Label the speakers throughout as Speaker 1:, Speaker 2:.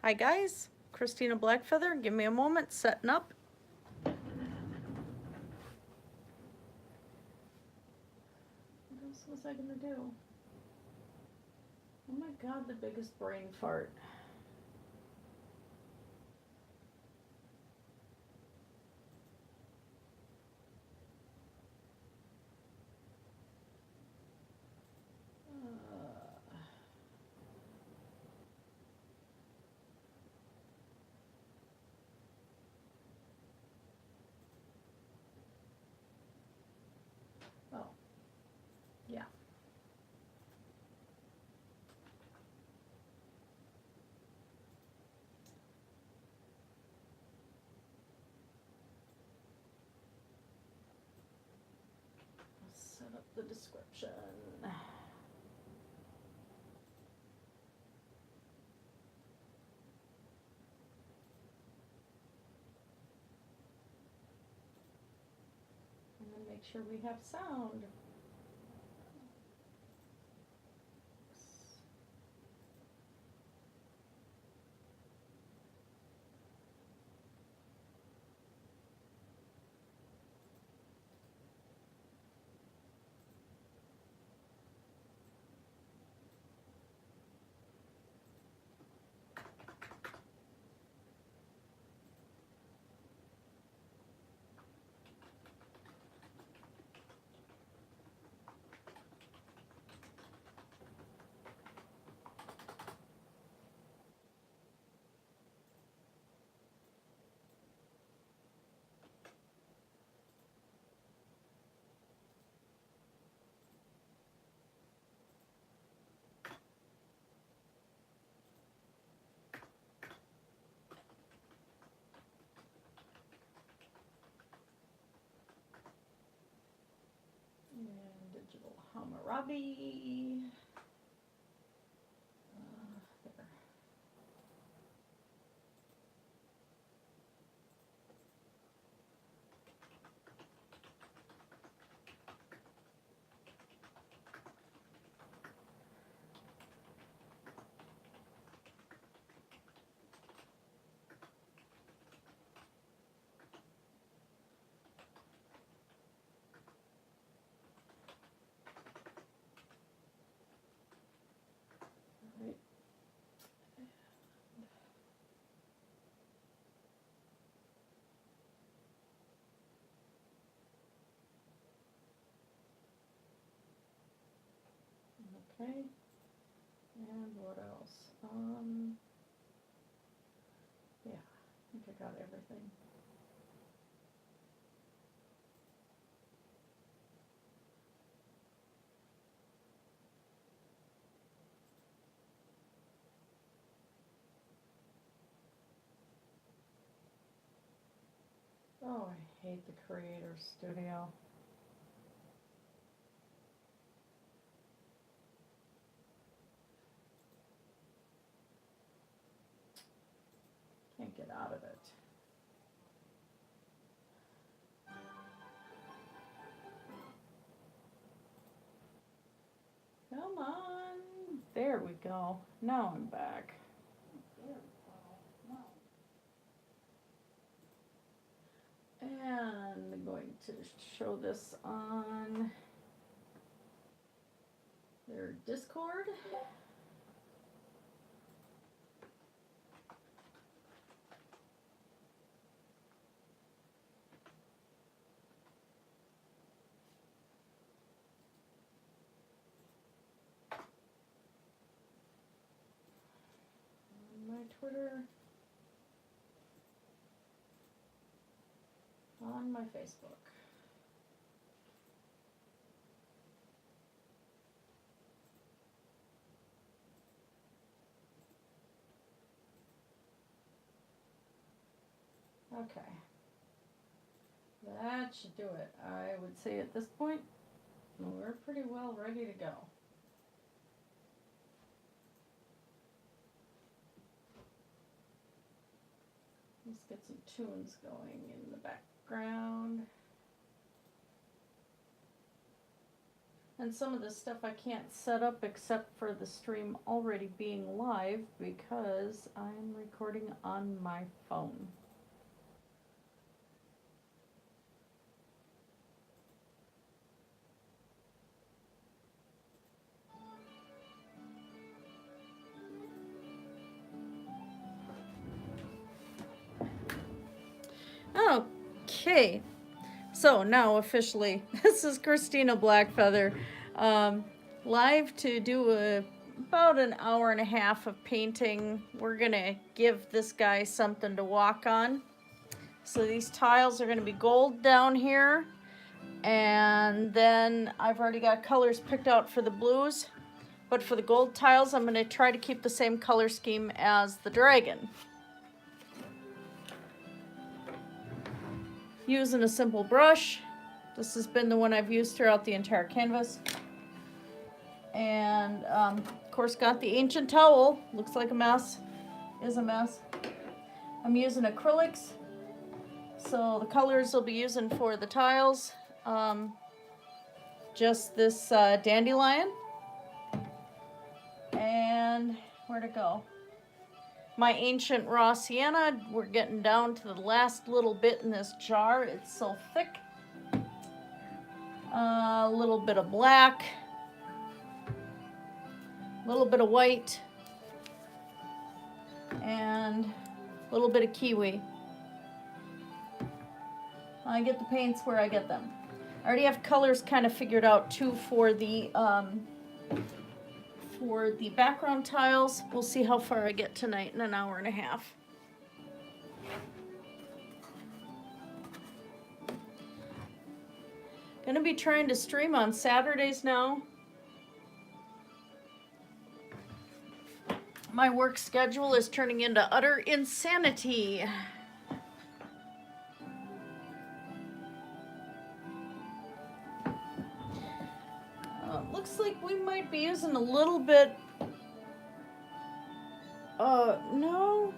Speaker 1: Hi guys, Christina Blackfeather. Give me a moment, setting up. What else was I gonna do? Oh my god, the biggest brain fart. Oh, yeah. Let's set up the description. And then make sure we have sound. And digital Hammurabi. There. Right. Okay. And what else? Yeah, I think I got everything. Oh, I hate the Creator Studio. Can't get out of it. Come on. There we go. Now I'm back. There we go. And I'm going to show this on their Discord. On my Twitter. On my Facebook. Okay. That should do it. I would say at this point, we're pretty well ready to go. Let's get some tunes going in the background. And some of this stuff I can't set up except for the stream already being live because I'm recording on my phone. Okay, so now officially, this is Christina Blackfeather, live to do about an hour and a half of painting. We're gonna give this guy something to walk on. So these tiles are gonna be gold down here, and then I've already got colors picked out for the blues, but for the gold tiles, I'm gonna try to keep the same color scheme as the dragon. Using a simple brush. This has been the one I've used throughout the entire canvas. And of course got the ancient towel. Looks like a mess. Is a mess. I'm using acrylics. So the colors I'll be using for the tiles. Just this dandelion. And where'd it go? My ancient raw sienna. We're getting down to the last little bit in this jar. It's so thick. A little bit of black. A little bit of white. And a little bit of kiwi. I get the paints where I get them. I already have colors kind of figured out too for the background tiles. We'll see how far I get tonight in an hour and a half. Gonna be trying to stream on Saturdays now. My work schedule is turning into utter insanity. Looks like we might be using a little bit, no,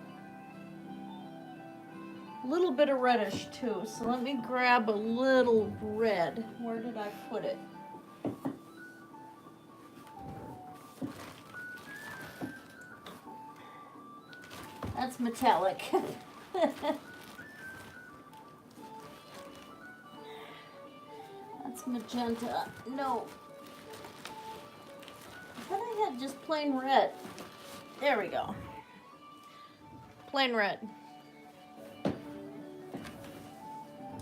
Speaker 1: a little bit of reddish too. So let me grab a little red. Where did I put it? That's metallic. That's magenta. No. I thought I had just plain red. There we go. Plain red.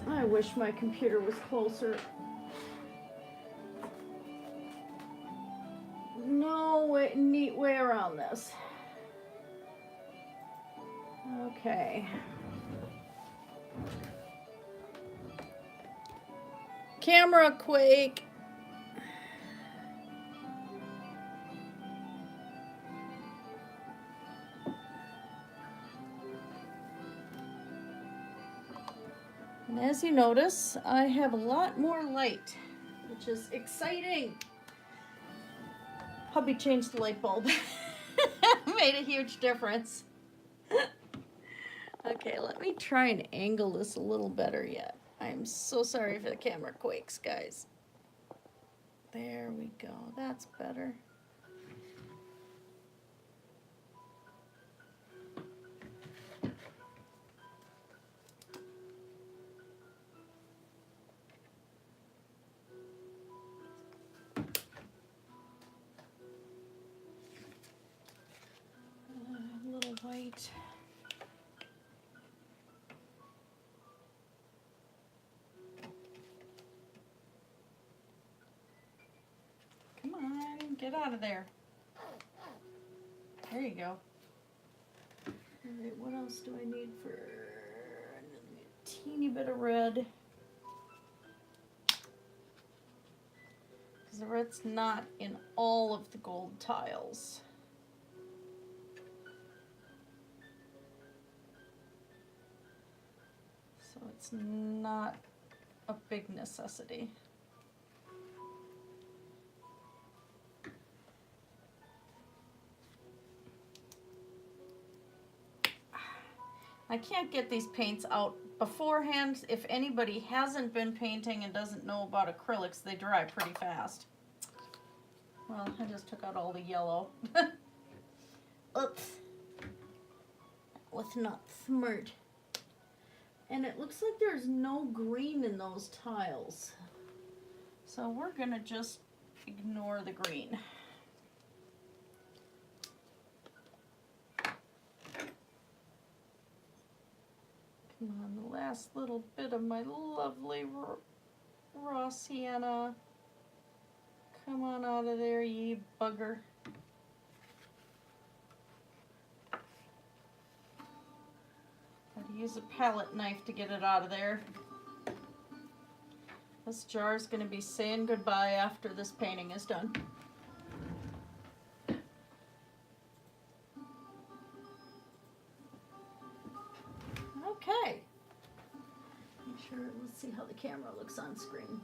Speaker 1: I wish my computer was closer. No way, neat way around this. Okay. Camera quake. And as you notice, I have a lot more light, which is exciting. Hubby changed the light bulb. Made a huge difference. Okay, let me try and angle this a little better yet. I'm so sorry for the camera quakes, guys. There we go. That's better. A little white. Get out of there. There you go. Alright, what else do I need for a teeny bit of red? Because the red's not in all of the gold tiles. So it's not a big necessity. I can't get these paints out beforehand. If anybody hasn't been painting and doesn't know about acrylics, they dry pretty fast. Well, I just took out all the yellow. Oops. Was not smart. And it looks like there's no green in those tiles. So we're gonna just ignore the green. Come on, the last little bit of my lovely raw sienna. Come on out of there, ye bugger. Gotta use a palette knife to get it out of there. This jar is gonna be saying goodbye after this painting is done. Okay. Make sure, let's see how the camera looks on screen.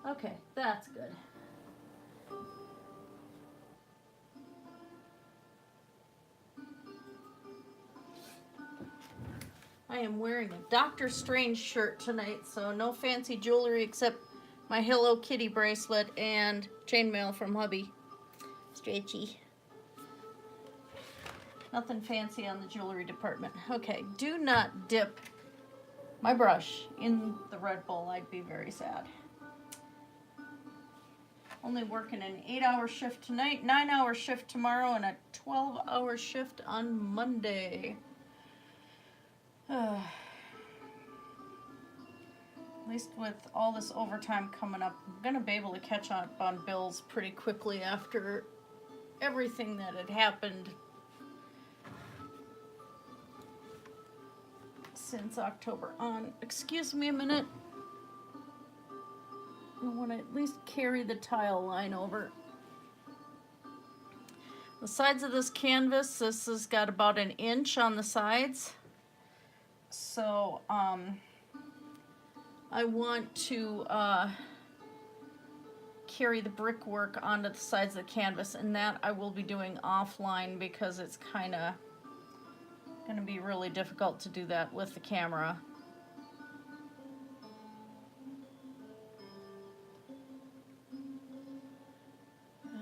Speaker 1: Okay, that's good. I am wearing a Doctor Strange shirt tonight, so no fancy jewelry except my Hello Kitty bracelet and chainmail from hubby. Stretchy. Nothing fancy on the jewelry department. Okay, do not dip my brush in the Red Bull. I'd be very sad. Only working an 8-hour shift tonight, 9-hour shift tomorrow, and a 12-hour shift on Monday. At least with all this overtime coming up, I'm going to be able to catch up on bills pretty quickly after everything that had happened since October on. Excuse me a minute. I want to at least carry the tile line over. The sides of this canvas, this has got about 1 inch on the sides. So, I want to carry the brickwork onto the sides of the canvas, and that I will be doing offline because it's kind of going to be really difficult to do that with the camera.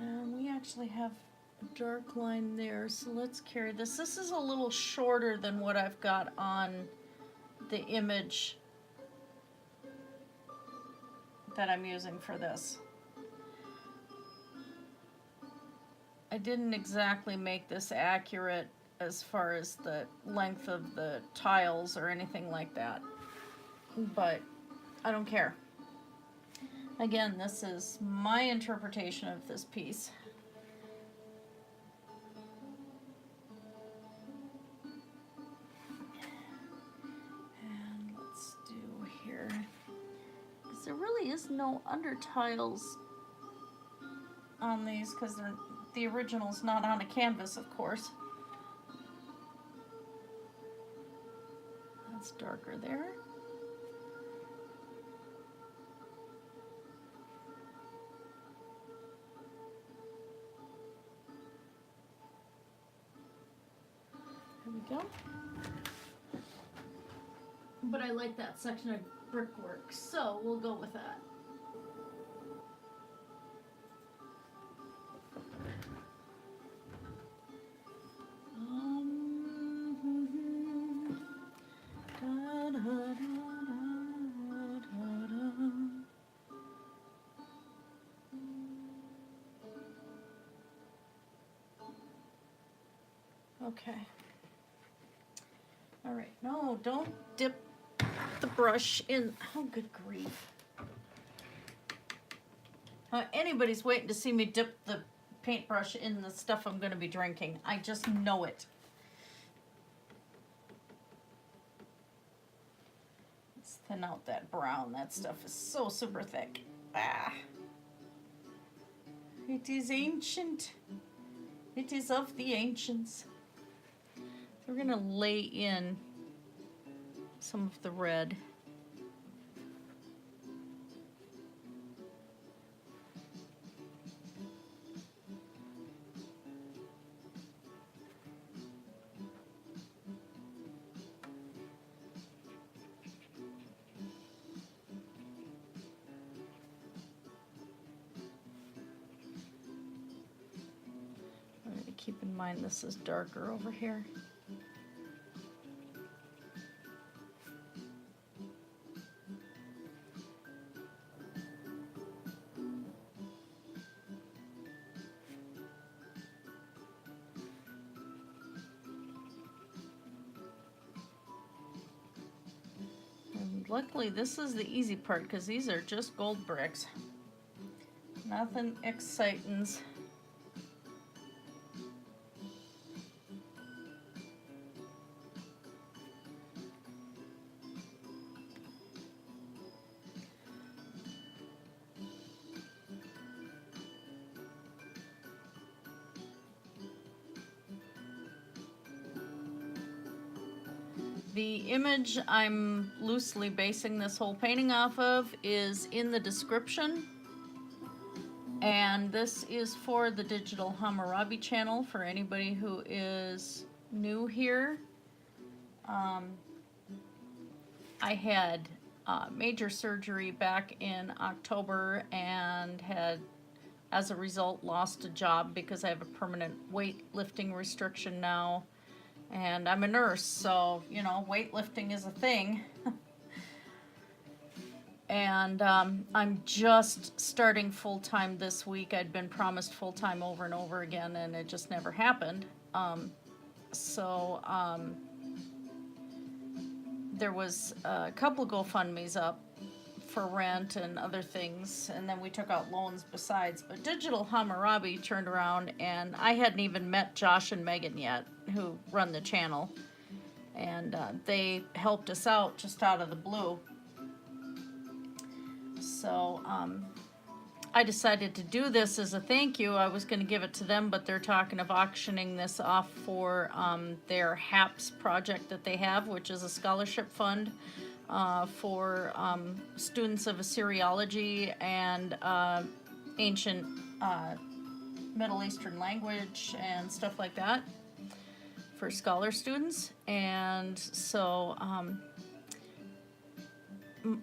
Speaker 1: And we actually have a dark line there, so let's carry this. This is a little shorter than what I've got on the image that I'm using for this. I didn't exactly make this accurate as far as the length of the tiles or anything like that, but I don't care. Again, this is my interpretation of this piece. And let's do here, because there really is no under tiles on these, because the original's not on a canvas, of course. That's darker there. There we go. But I like that section of brickwork, so we'll go with that. Okay. All right. No, don't dip the brush in. Oh, good grief. Anybody's waiting to see me dip the paintbrush in the stuff I'm going to be drinking. I just know it. Let's thin out that brown. That stuff is so super thick. Ah. It is ancient. It is of the ancients. So we're going to lay in some of the red. Keep in mind this is darker over here. And luckily this is the easy part because these are just gold bricks. Nothing exciting. The image I'm loosely basing this whole painting off of is in the description. And this is for the Digital Hammurabi channel for anybody who is new here. I had major surgery back in October and had, as a result, lost a job because I have a permanent weightlifting restriction now. And I'm a nurse, so, you know, weightlifting is a thing. And I'm just starting full-time this week. I'd been promised full-time over and over again, and it just never happened. There was a couple GoFundMes up for rent and other things, and then we took out loans besides. But Digital Hammurabi turned around, and I hadn't even met Josh and Megan yet, who run the channel. And they helped us out just out of the blue. So I decided to do this as a thank you. I was going to give it to them, but they're talking of auctioning this off for their HAPS project that they have, which is a scholarship fund for students of Assyriology and ancient Middle Eastern language and stuff like that for scholar students. And so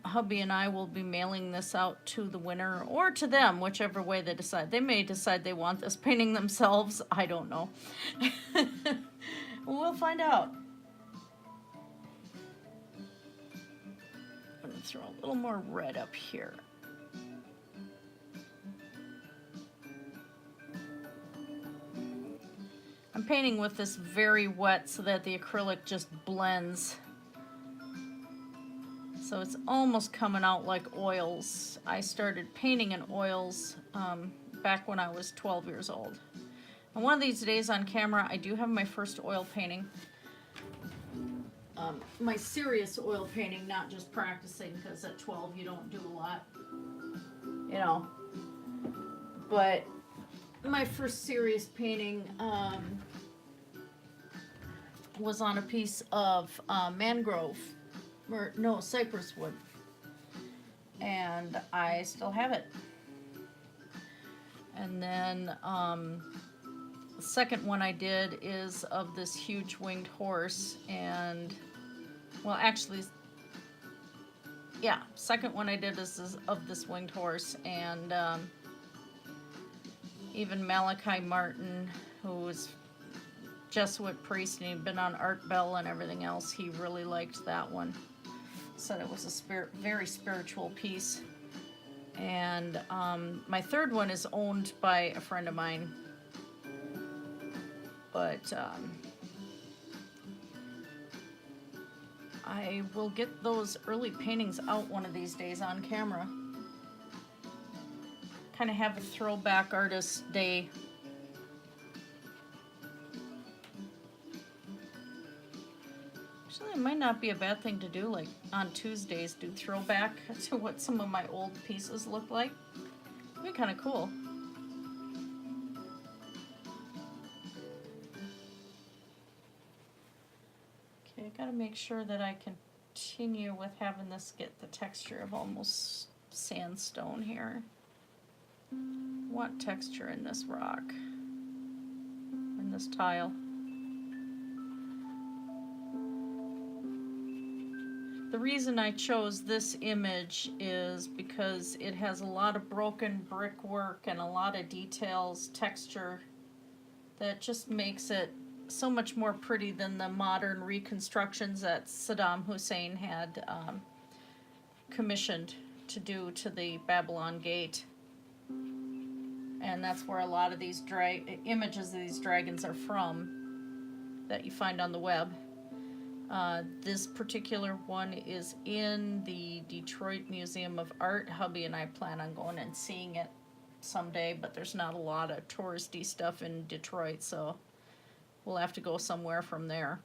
Speaker 1: hubby and I will be mailing this out to the winner or to them, whichever way they decide. They may decide they want this painting themselves. I don't know. We'll find out. I'm going to throw a little more red up here. I'm painting with this very wet so that the acrylic just blends. So it's almost coming out like oils. I started painting in oils back when I was 12 years old. And one of these days on camera, I do have my first oil painting. My serious oil painting, not just practicing, because at 12 you don't do a lot, you know. But my first serious painting was on a piece of mangrove. Or, no, cypress wood, and I still have it. And then the second one I did is of this huge winged horse, and well, actually, yeah, second one I did is of this winged horse, and even Malachi Martin, who was Jesuit priest and he'd been on Art Bell and everything else, he really liked that one. Said it was a very spiritual piece. And my third one is owned by a friend of mine, but I will get those early paintings out one of these days on camera. Kind of have a throwback artist day. Actually, it might not be a bad thing to do, like on Tuesdays, do throwback to what some of my old pieces look like. It'd be kind of cool. Okay, I gotta make sure that I continue with having this get the texture of almost sandstone here. I want texture in this rock, in this tile. The reason I chose this image is because it has a lot of broken brickwork and a lot of details, texture that just makes it so much more pretty than the modern reconstructions that Saddam Hussein had commissioned to do to the Babylon Gate. And that's where a lot of these images of these dragons are from that you find on the web. This particular one is in the Detroit Museum of Art. Hubby and I plan on going and seeing it someday, but there's not a lot of touristy stuff in Detroit, so we'll have to go somewhere from there.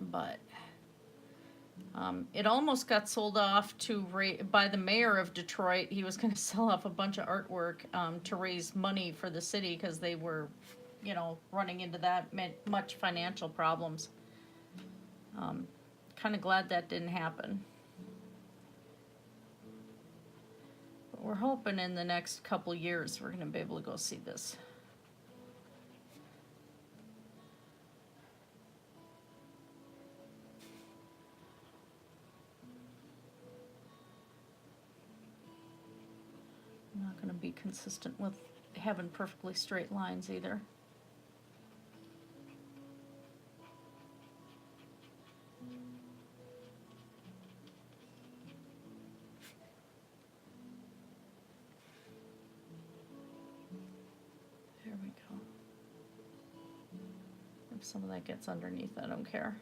Speaker 1: But it almost got sold off by the mayor of Detroit. He was going to sell off a bunch of artwork to raise money for the city because they were, you know, running into that much financial problems. Kind of glad that didn't happen. But we're hoping in the next couple years we're going to be able to go see this. I'm not going to be consistent with having perfectly straight lines either. There we go. If some of that gets underneath, I don't care.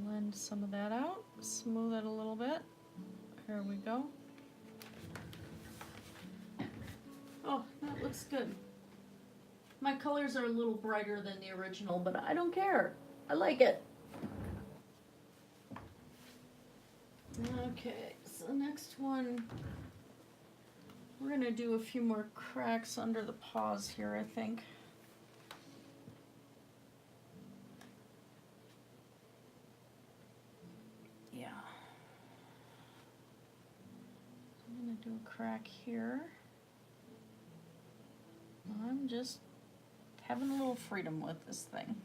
Speaker 1: Blend some of that out, smooth it a little bit. Here we go. Oh, that looks good. My colors are a little brighter than the original, but I don't care. I like it. Okay, so the next one, we're gonna do a few more cracks under the paws here, I think. Yeah. I'm gonna do a crack here. I'm just having a little freedom with this thing.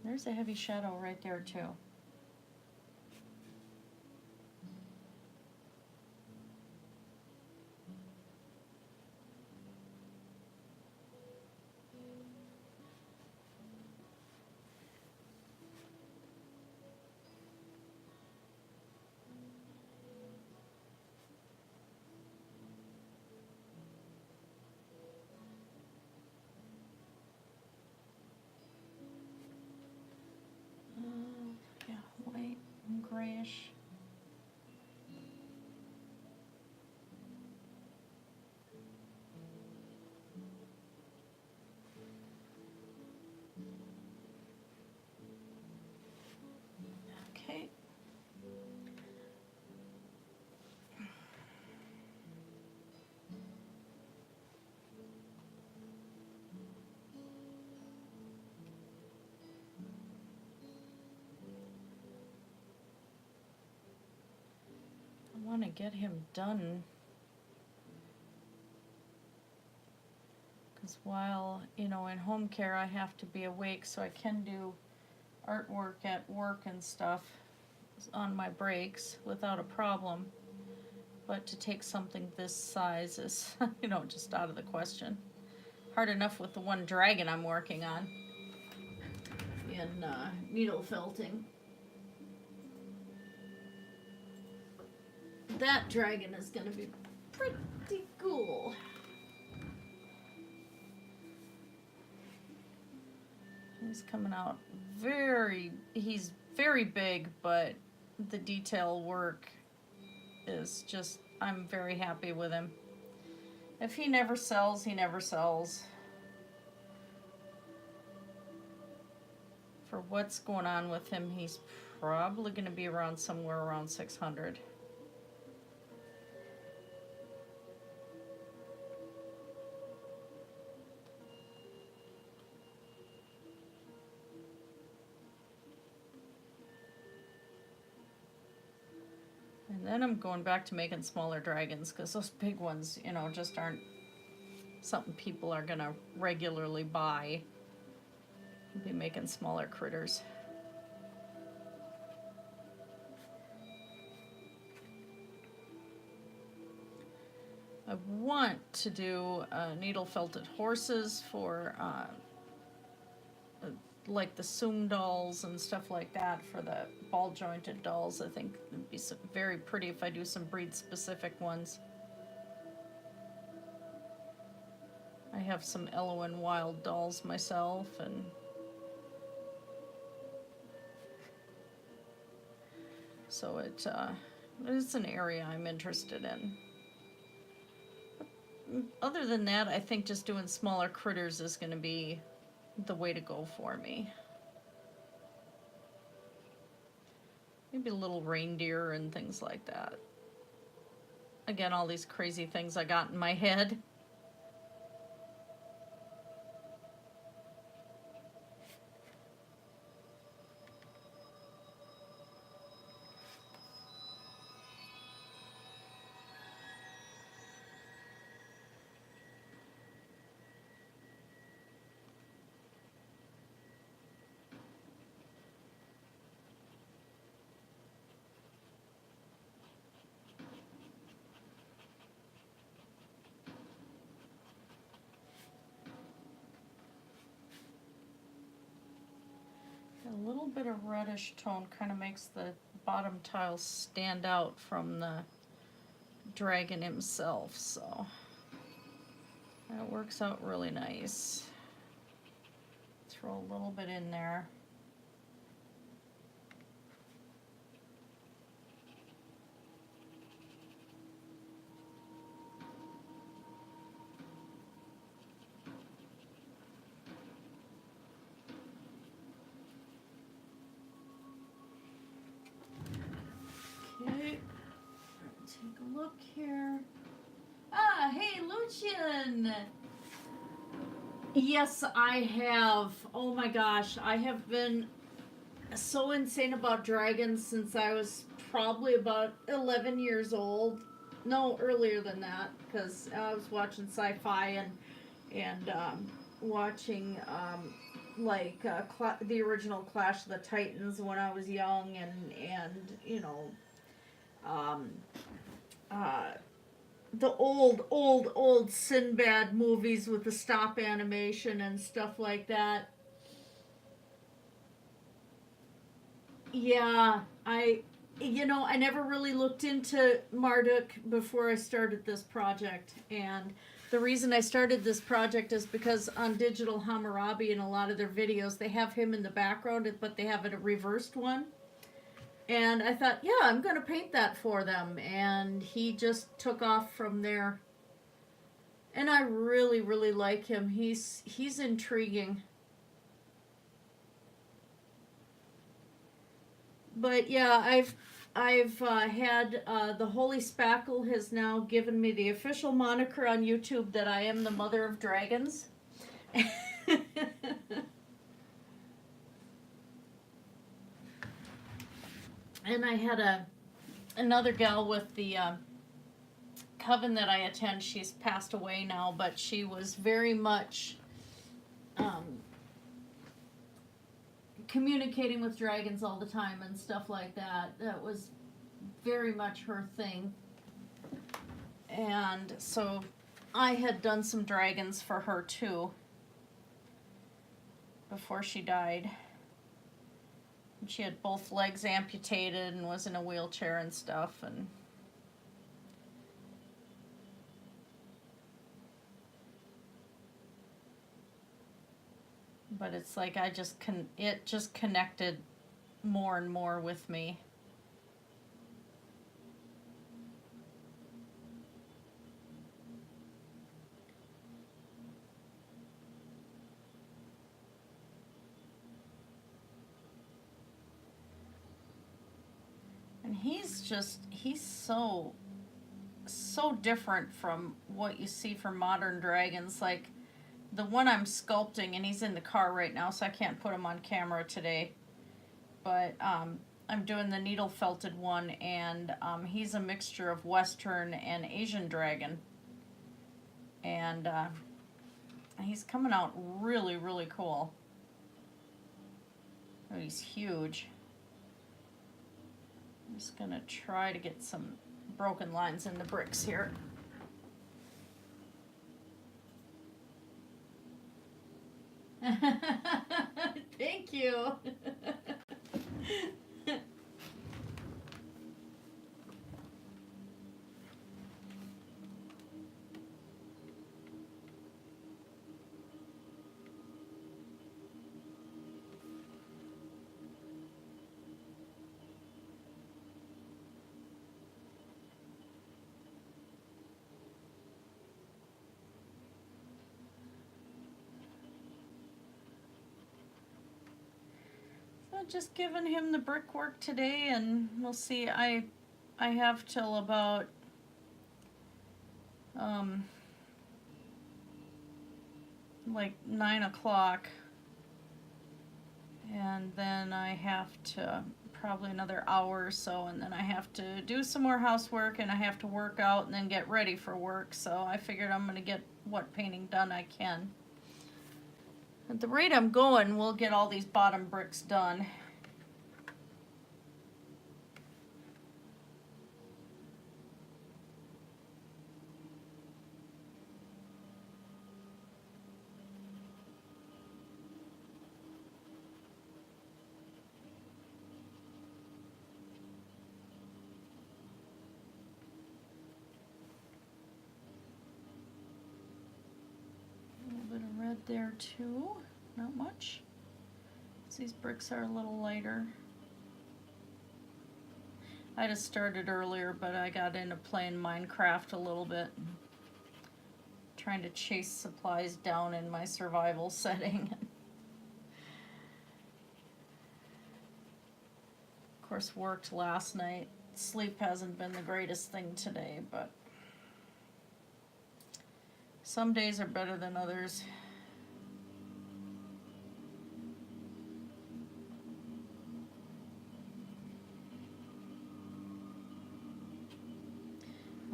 Speaker 1: There's a heavy shadow right there too. Yeah, white and grayish. Okay. I want to get him done because while, you know, in home care I have to be awake so I can do artwork at work and stuff on my breaks without a problem, but to take something this size is, you know, just out of the question. Hard enough with the one dragon I'm working on in needle felting. That dragon is going to be pretty cool. He's coming out he's very big, but the detail work is just, I'm very happy with him. If he never sells, he never sells. For what's going on with him, he's probably going to be around somewhere around 600. And then I'm going back to making smaller dragons because those big ones, you know, just aren't something people are going to regularly buy. I'll be making smaller critters. I want to do needle felted horses for like the Soom dolls and stuff like that for the ball jointed dolls. I think it'd be very pretty if I do some breed specific ones. I have some Eloin Wild dolls myself, and so it's an area I'm interested in. Other than that, I think just doing smaller critters is going to be the way to go for me. Maybe little reindeer and things like that. Again, all these crazy things I got in my head. A little bit of reddish tone kind of makes the bottom tiles stand out from the dragon himself, so that works out really nice. Throw a little bit in there. Okay, take a look here. Ah, hey, Lucian! Yes, I have. Oh my gosh, I have been so insane about dragons since I was probably about 11 years old. No, earlier than that, because I was watching sci-fi and watching like the original Clash of the Titans when I was young, and you know, the old Sinbad movies with the stop animation and stuff like that. Yeah, I never really looked into Marduk before I started this project, and the reason I started this project is because on Digital Hammurabi in a lot of their videos they have him in the background, but they have it a reversed one. And I thought, yeah, I'm going to paint that for them. And he just took off from there. And I really, really like him. He's intriguing. But yeah, I've had the Holy Spackle has now given me the official moniker on YouTube that I am the Mother of Dragons. And I had another gal with the coven that I attend. She's passed away now, but she was very much communicating with dragons all the time and stuff like that. That was very much her thing. And so I had done some dragons for her too before she died. She had both legs amputated and was in a wheelchair and stuff, and but it's like it just connected more and more with me. And he's so different from what you see for modern dragons. Like the one I'm sculpting, and he's in the car right now, so I can't put him on camera today. But I'm doing the needle felted one, and he's a mixture of Western and Asian dragon. And he's coming out really, really cool. Oh, he's huge. I'm just gonna try to get some broken lines in the bricks here. Thank you. Just giving him the brickwork today, and we'll see. I have till about like 9 o'clock, and then I have to probably another hour or so, and then I have to do some more housework, and I have to work out and then get ready for work. So I figured I'm gonna get what painting done I can. At the rate I'm going, we'll get all these bottom bricks done. There too, not much. These bricks are a little lighter. I just started earlier, but I got into playing Minecraft a little bit, trying to chase supplies down in my survival setting. Of course, worked last night. Sleep hasn't been the greatest thing today, but some days are better than others.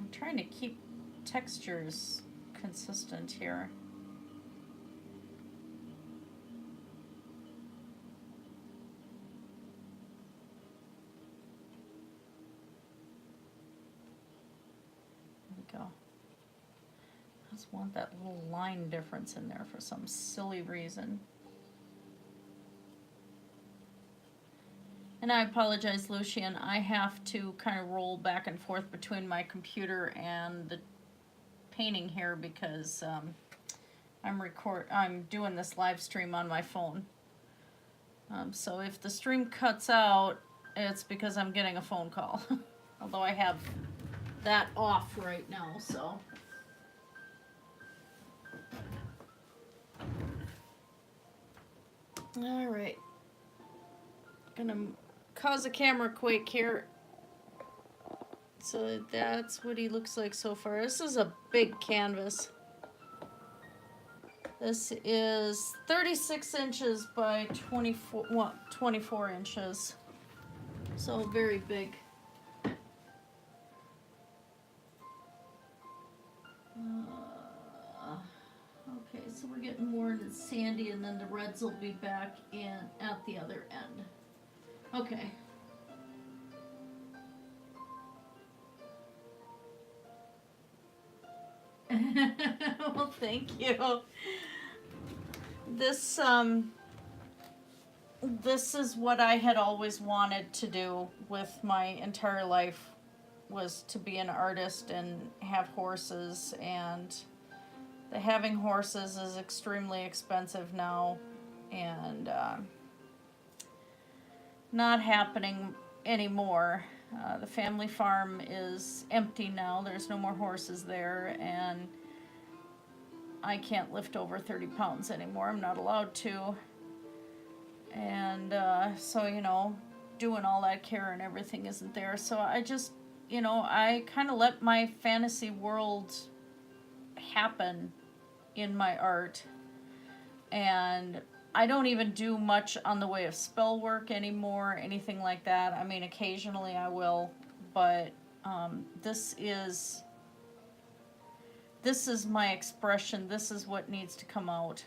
Speaker 1: Trying to keep textures consistent here. There we go. I just want that little line difference in there for some silly reason. And I apologize, Lucian. I have to kind of roll back and forth between my computer and the painting here because I'm doing this live stream on my phone. So if the stream cuts out, it's because I'm getting a phone call. Although I have that off right now, so. All right. Gonna cause a camera quake here. So that's what he looks like so far. This is a big canvas. This is 36 inches by 24 inches. So very big. Okay, so we're getting more into sandy, and then the reds will be back in at the other end. Okay. Well, thank you. This is what I had always wanted to do with my entire life, was to be an artist and have horses, and having horses is extremely expensive now, and not happening anymore. The family farm is empty now. There's no more horses there, and I can't lift over 30 pounds anymore. I'm not allowed to. And so, you know, doing all that care and everything isn't there. So I just, you know, I kind of let my fantasy world happen in my art. And I don't even do much on the way of spell work anymore, anything like that. I mean, occasionally I will, but this is my expression. This is what needs to come out.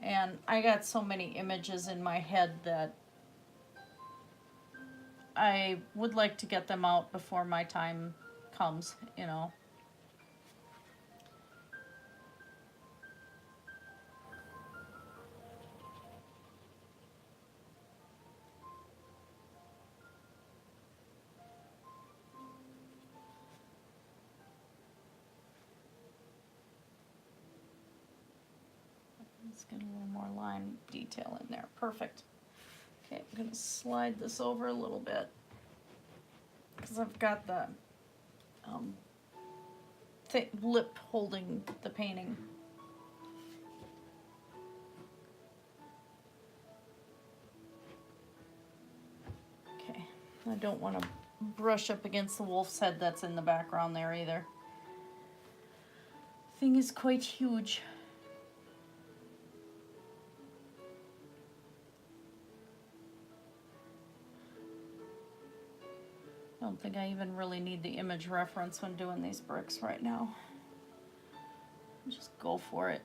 Speaker 1: And I got so many images in my head that I would like to get them out before my time comes, you know. Let's get a little more line detail in there. Perfect. Okay, I'm gonna slide this over a little bit because I've got the lip holding the painting. Okay, I don't want to brush up against the wolf's head that's in the background there either. Thing is quite huge. I don't think I even really need the image reference when doing these bricks right now. Just go for it.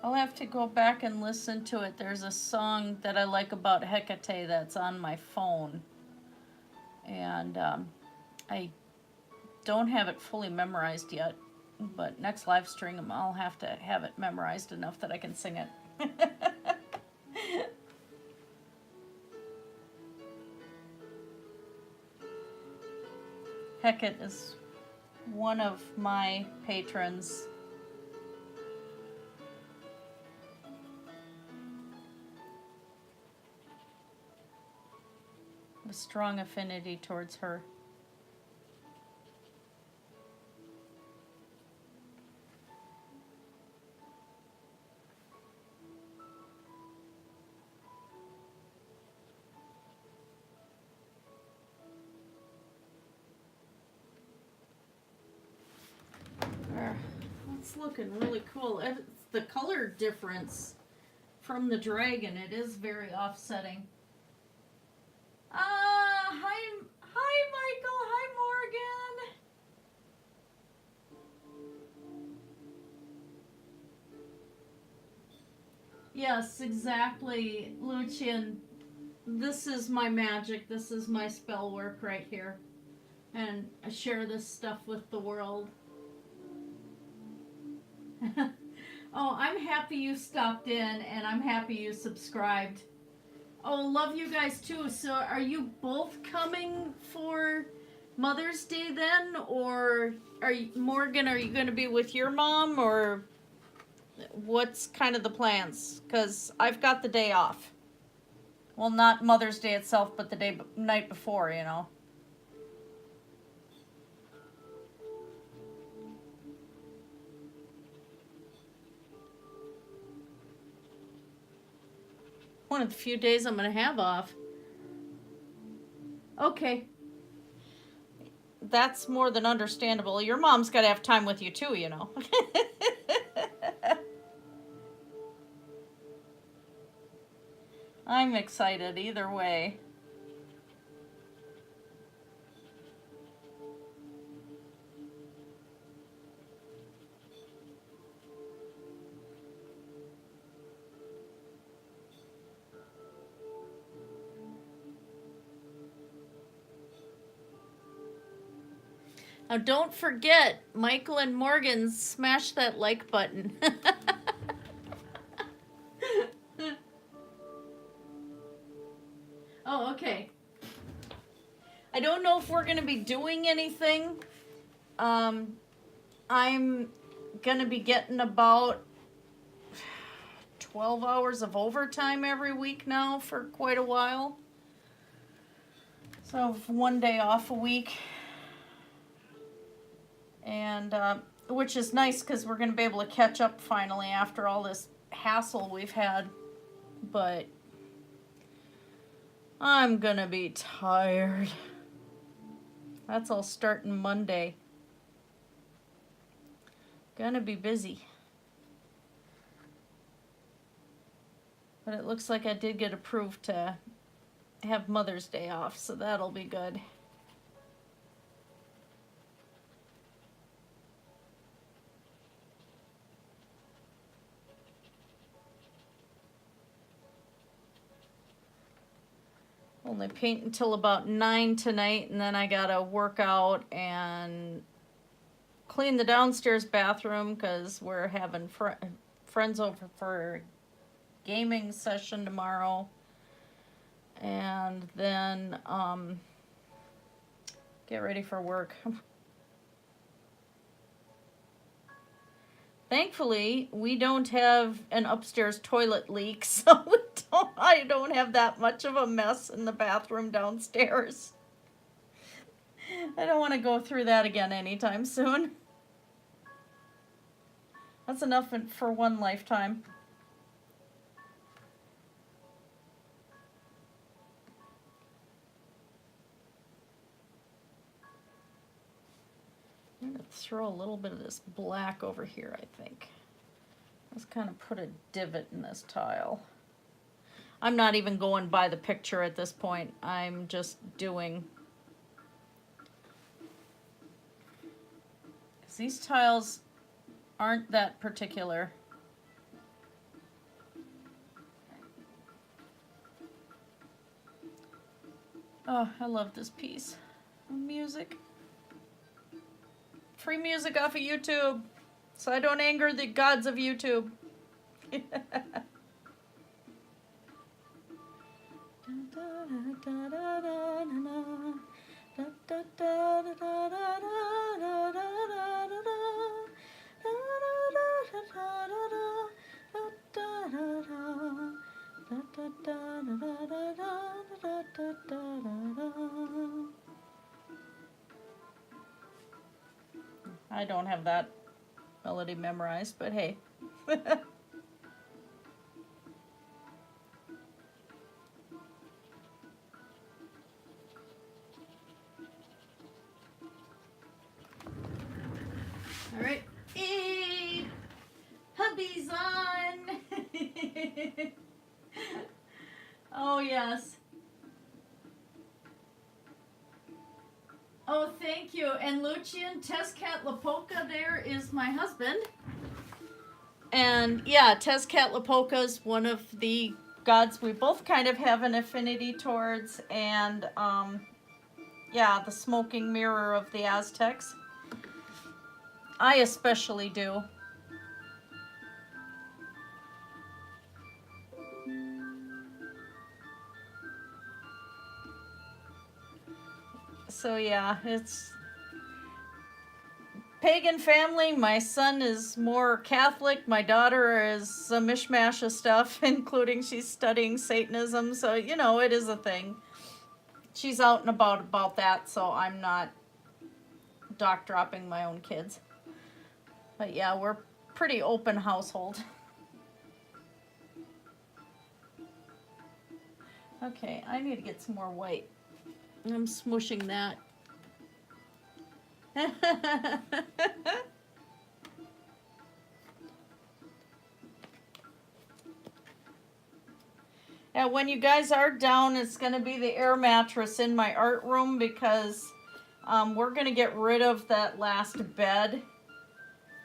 Speaker 1: I'll have to go back and listen to it. There's a song that I like about Hecate that's on my phone. And I don't have it fully memorized yet. But next live stream, I'll have to have it memorized enough that I can sing it. Hecate is one of my patrons. A strong affinity towards her. It's looking really cool. The color difference from the dragon, it is very offsetting. Hi Michael, hi Morgan. Yes, exactly, Lucian. This is my magic, this is my spell work right here. And I share this stuff with the world. Oh, I'm happy you stopped in and I'm happy you subscribed. Oh, love you guys too. So are you both coming for Mother's Day then? Or Morgan, are you going to be with your mom? Or what's kind of the plans? Because I've got the day off. Well, not Mother's Day itself, but the night before, you know. One of the few days I'm going to have off. Okay. That's more than understandable. Your mom's got to have time with you too, you know. I'm excited either way. Now don't forget, Michael and Morgan, smash that like button. Oh, okay. I don't know if we're going to be doing anything. I'm going to be getting about 12 hours of overtime every week now for quite a while. So one day off a week. And which is nice because we're going to be able to catch up finally after all this hassle we've had. But I'm going to be tired. That's all starting Monday. Gonna be busy. But it looks like I did get approved to have Mother's Day off, so that'll be good. Only paint until about 9 tonight, and then I gotta work out and clean the downstairs bathroom because we're having friends over for a gaming session tomorrow. And then get ready for work. Thankfully, we don't have an upstairs toilet leak, so I don't have that much of a mess in the bathroom downstairs. I don't want to go through that again anytime soon. That's enough for one lifetime. I'm going to throw a little bit of this black over here, I think. Let's kind of put a divot in this tile. I'm not even going by the picture at this point. I'm just doing. These tiles aren't that particular. Oh, I love this piece. Music. Free music off of YouTube, so I don't anger the gods of YouTube. I don't have that melody memorized, but hey. All right. Hey, hubby's on. Oh, yes. Oh, thank you. And Lucian, Tezcatlipoca there is my husband. And yeah, Tezcatlipoca is one of the gods we both kind of have an affinity towards. And yeah, the smoking mirror of the Aztecs. I especially do. So yeah, it's pagan family. My son is more Catholic. My daughter is a mishmash of stuff, including she's studying Satanism. So, you know, it is a thing. She's out and about that, so I'm not doc dropping my own kids. But yeah, we're pretty open household. Okay, I need to get some more white. I'm smushing that. Yeah, when you guys are down, it's going to be the air mattress in my art room because we're going to get rid of that last bed.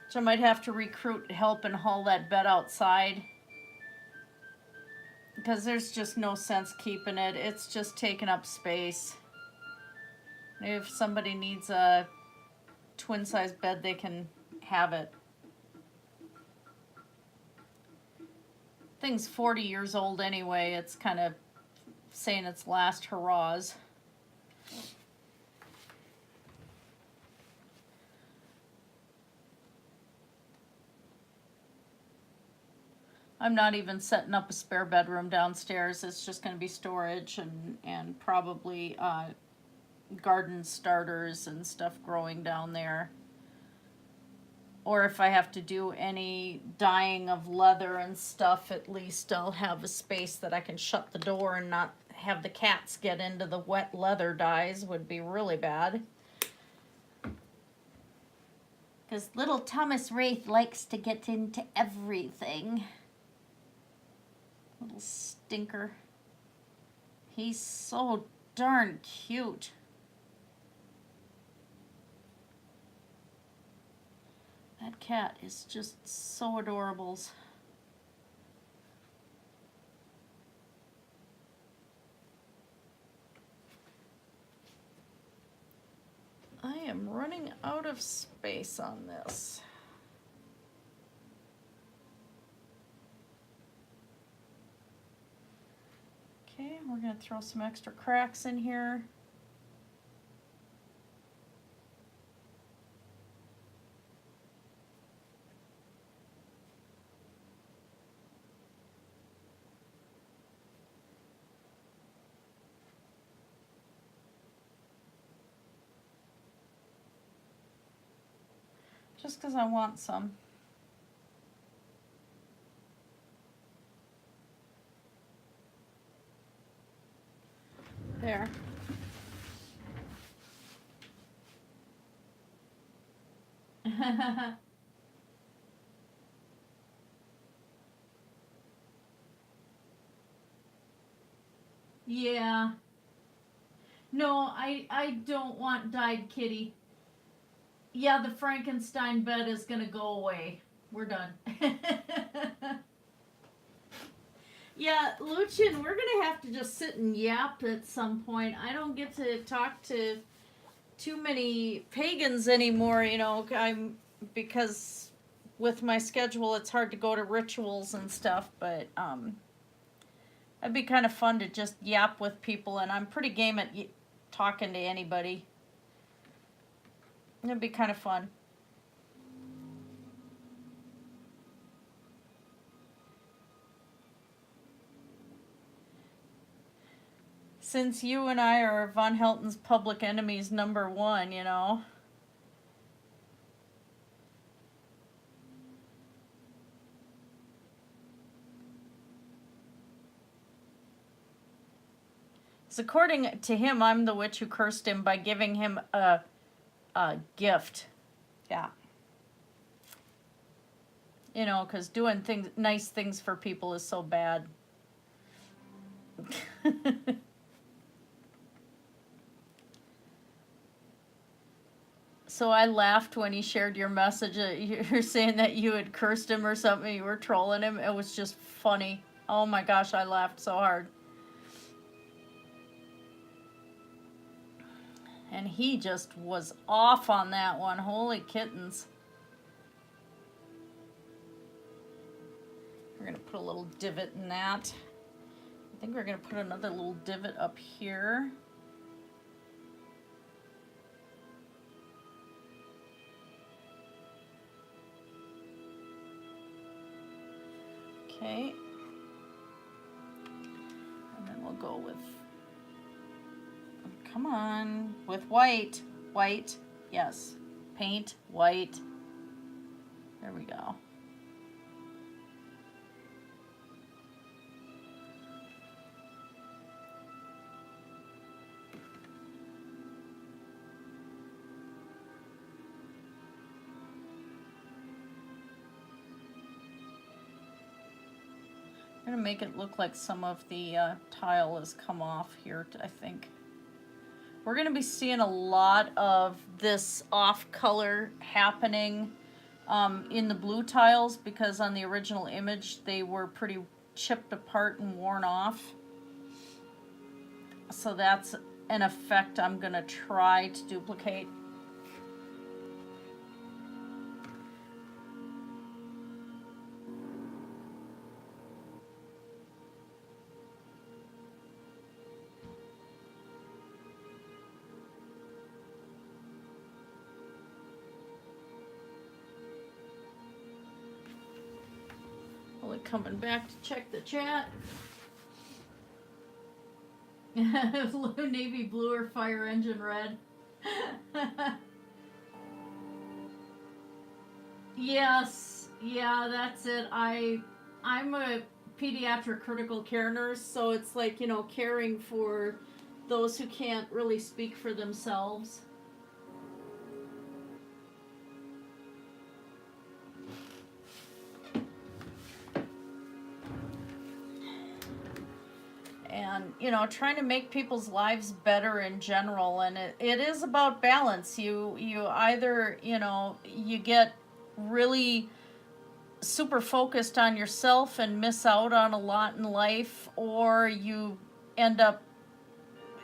Speaker 1: Which I might have to recruit help and haul that bed outside. Because there's just no sense keeping it. It's just taking up space. If somebody needs a twin-size bed, they can have it. Thing's 40 years old anyway. It's kind of saying its last hurrahs. I'm not even setting up a spare bedroom downstairs. It's just going to be storage and probably garden starters and stuff growing down there. Or if I have to do any dyeing of leather and stuff, at least I'll have a space that I can shut the door and not have the cats get into the wet leather dyes. Would be really bad. Because little Thomas Wraith likes to get into everything. Little stinker. He's so darn cute. That cat is just so adorable. I am running out of space on this. Okay, we're going to throw some extra cracks in here. Just because I want some. There. Yeah. No, I don't want dyed kitty. Yeah, the Frankenstein bed is gonna go away. We're done. Yeah, Lucien, we're gonna have to just sit and yap at some point. I don't get to talk to too many pagans anymore, you know, because with my schedule it's hard to go to rituals and stuff, but it'd be kind of fun to just yap with people, and I'm pretty game at talking to anybody. It'd be kind of fun. Since you and I are Von Helton's public enemies #1, you know. So according to him, I'm the witch who cursed him by giving him a gift. Yeah. You know, because doing nice things for people is so bad. So I laughed when he shared your message. You're saying that you had cursed him or something. You were trolling him. It was just funny. Oh my gosh, I laughed so hard. And he just was off on that one. Holy kittens. We're going to put a little divot in that. I think we're going to put another little divot up here. Okay. And then we'll go with, come on, with white. White, yes. Paint, white. There we go. I'm going to make it look like some of the tile has come off here, I think. We're going to be seeing a lot of this off color happening in the blue tiles, because on the original image they were pretty chipped apart and worn off. So that's an effect I'm going to try to duplicate. Coming back to check the chat. Navy blue or fire engine red. Yes, yeah, that's it. I'm a pediatric critical care nurse, so it's like, you know, caring for those who can't really speak for themselves. you know, trying to make people's lives better in general, and it is about balance. You either, you know, you get really super focused on yourself and miss out on a lot in life, or you end up,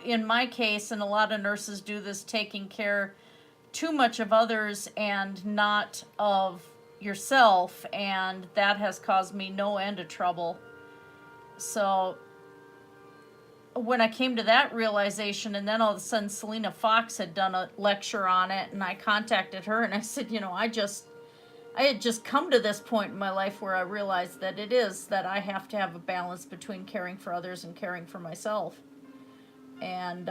Speaker 1: in my case, and a lot of nurses do this, taking care too much of others and not of yourself, and that has caused me no end of trouble. So when I came to that realization, and then all of a sudden Selena Fox had done a lecture on it, and I contacted her and I said, you know, I had just come to this point in my life where I realized that it is that I have to have a balance between caring for others and caring for myself. And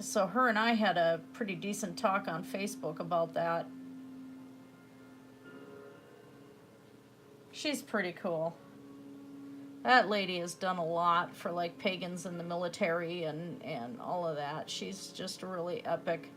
Speaker 1: so her and I had a pretty decent talk on Facebook about that. She's pretty cool. That lady has done a lot for like pagans in the military and all of that. She's just really epic.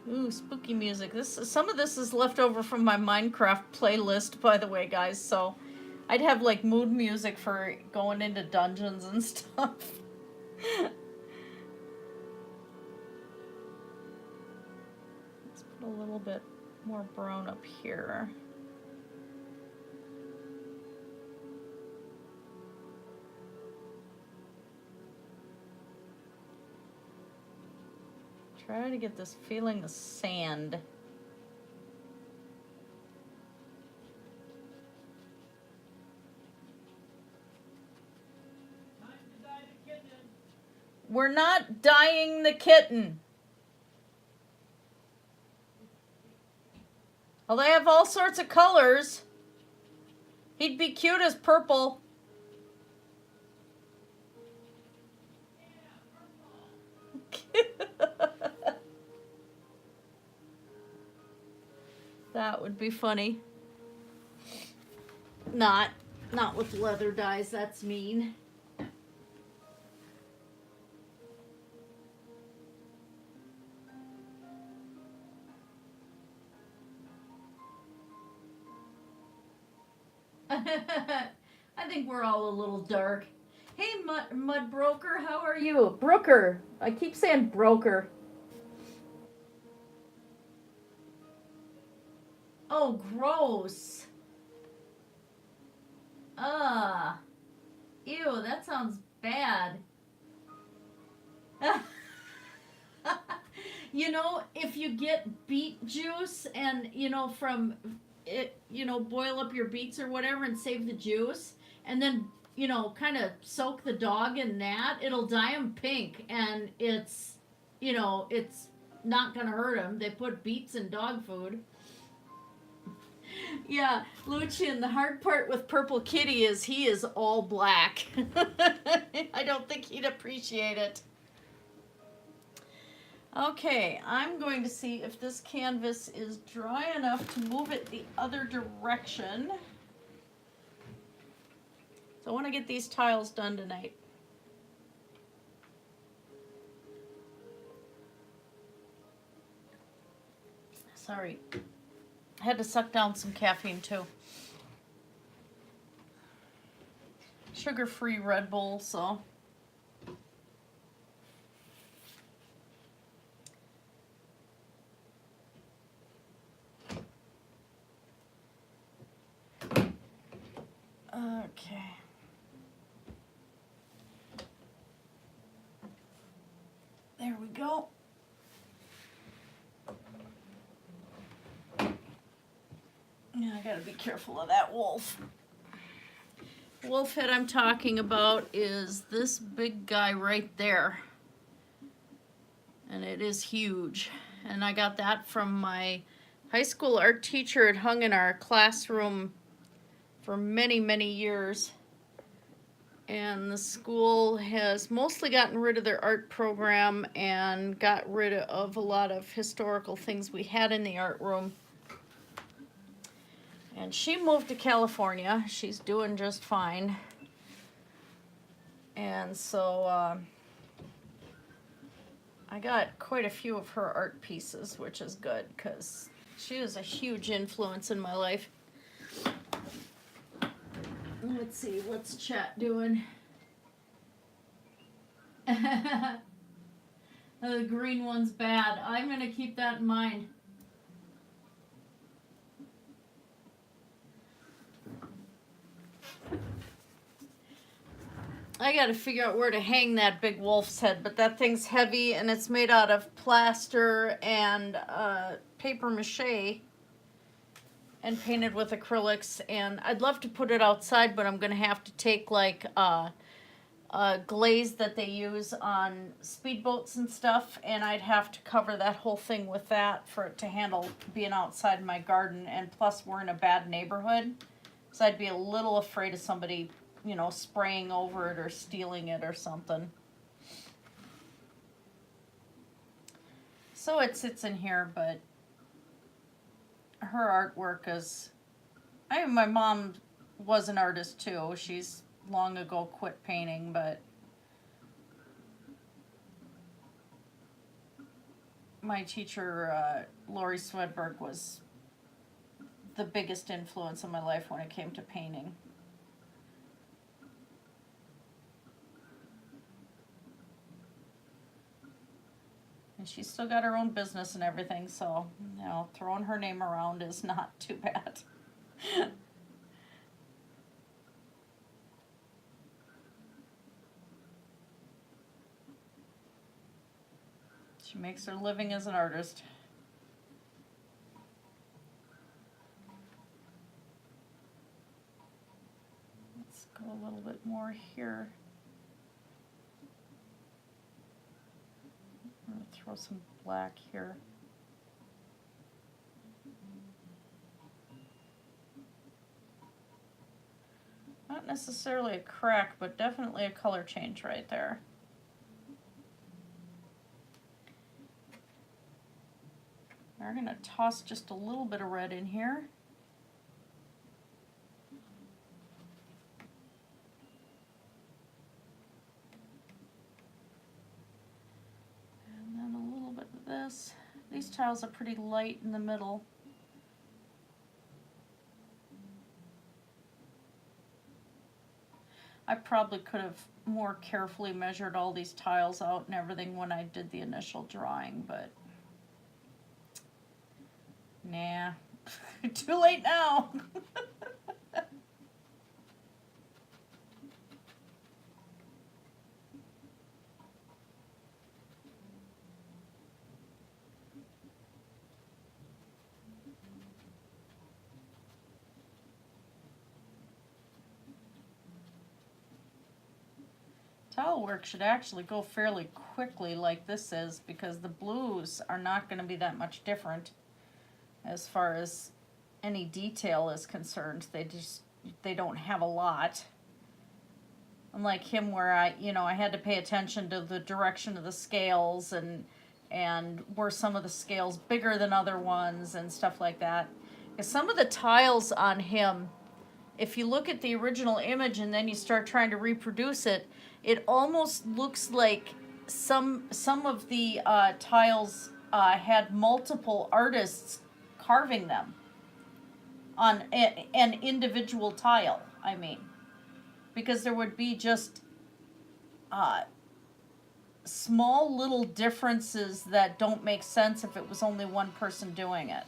Speaker 1: Ooh, spooky music. Some of this is left over from my Minecraft playlist, by the way, guys, so I'd have like mood music for going into dungeons and stuff. Let's put a little bit more brown up here. Try to get this feeling of sand. We're not dyeing the kitten. Well, they have all sorts of colors. He'd be cute as purple. That would be funny. Not with leather dyes, that's mean. I think we're all a little dark. Hey, Mud Broker, how are you? Brooker. I keep saying Broker. Oh, gross. Ew, that sounds bad. You know, if you get beet juice and, you know, from it, you know, boil up your beets or whatever and save the juice, and then, you know, kind of soak the dog in that, it'll dye him pink, and it's, you know, it's not gonna hurt him. They put beets in dog food. Yeah, Lucian, the hard part with Purple Kitty is he is all black. I don't think he'd appreciate it. Okay, I'm going to see if this canvas is dry enough to move it the other direction. So I want to get these tiles done tonight. Sorry. I had to suck down some caffeine too. Sugar-free Red Bull, so. Okay. There we go. Yeah, I gotta be careful of that wolf. Wolf head I'm talking about is this big guy right there. And it is huge. And I got that from my high school art teacher. It hung in our classroom for many, many years. And the school has mostly gotten rid of their art program and got rid of a lot of historical things we had in the art room. And she moved to California. She's doing just fine. And so I got quite a few of her art pieces, which is good because she was a huge influence in my life. Let's see, what's chat doing? The green one's bad. I'm going to keep that in mind. I got to figure out where to hang that big wolf's head, but that thing's heavy and it's made out of plaster and paper mache and painted with acrylics, and I'd love to put it outside, but I'm going to have to take like glaze that they use on speedboats and stuff, and I'd have to cover that whole thing with that for it to handle being outside my garden, and plus we're in a bad neighborhood, so I'd be a little afraid of somebody, you know, spraying over it or stealing it or something. So it sits in here, but her artwork is, my mom was an artist too. She's long ago quit painting, but my teacher, Lori Swedberg, was the biggest influence in my life when it came to painting. And she's still got her own business and everything, so, you know, throwing her name around is not too bad. She makes her living as an artist. Let's go a little bit more here. I'm going to throw some black here. Not necessarily a crack, but definitely a color change right there. We're going to toss just a little bit of red in here. And then a little bit of this. These tiles are pretty light in the middle. I probably could have more carefully measured all these tiles out and everything when I did the initial drawing, but nah, too late now. Tile work should actually go fairly quickly like this is, because the blues are not going to be that much different as far as any detail is concerned. They don't have a lot. Unlike him, where I had to pay attention to the direction of the scales and were some of the scales bigger than other ones and stuff like that. Because some of the tiles on him, if you look at the original image and then you start trying to reproduce it, it almost looks like some of the tiles had multiple artists carving them on an individual tile, I mean. Because there would be just small little differences that don't make sense if it was only one person doing it.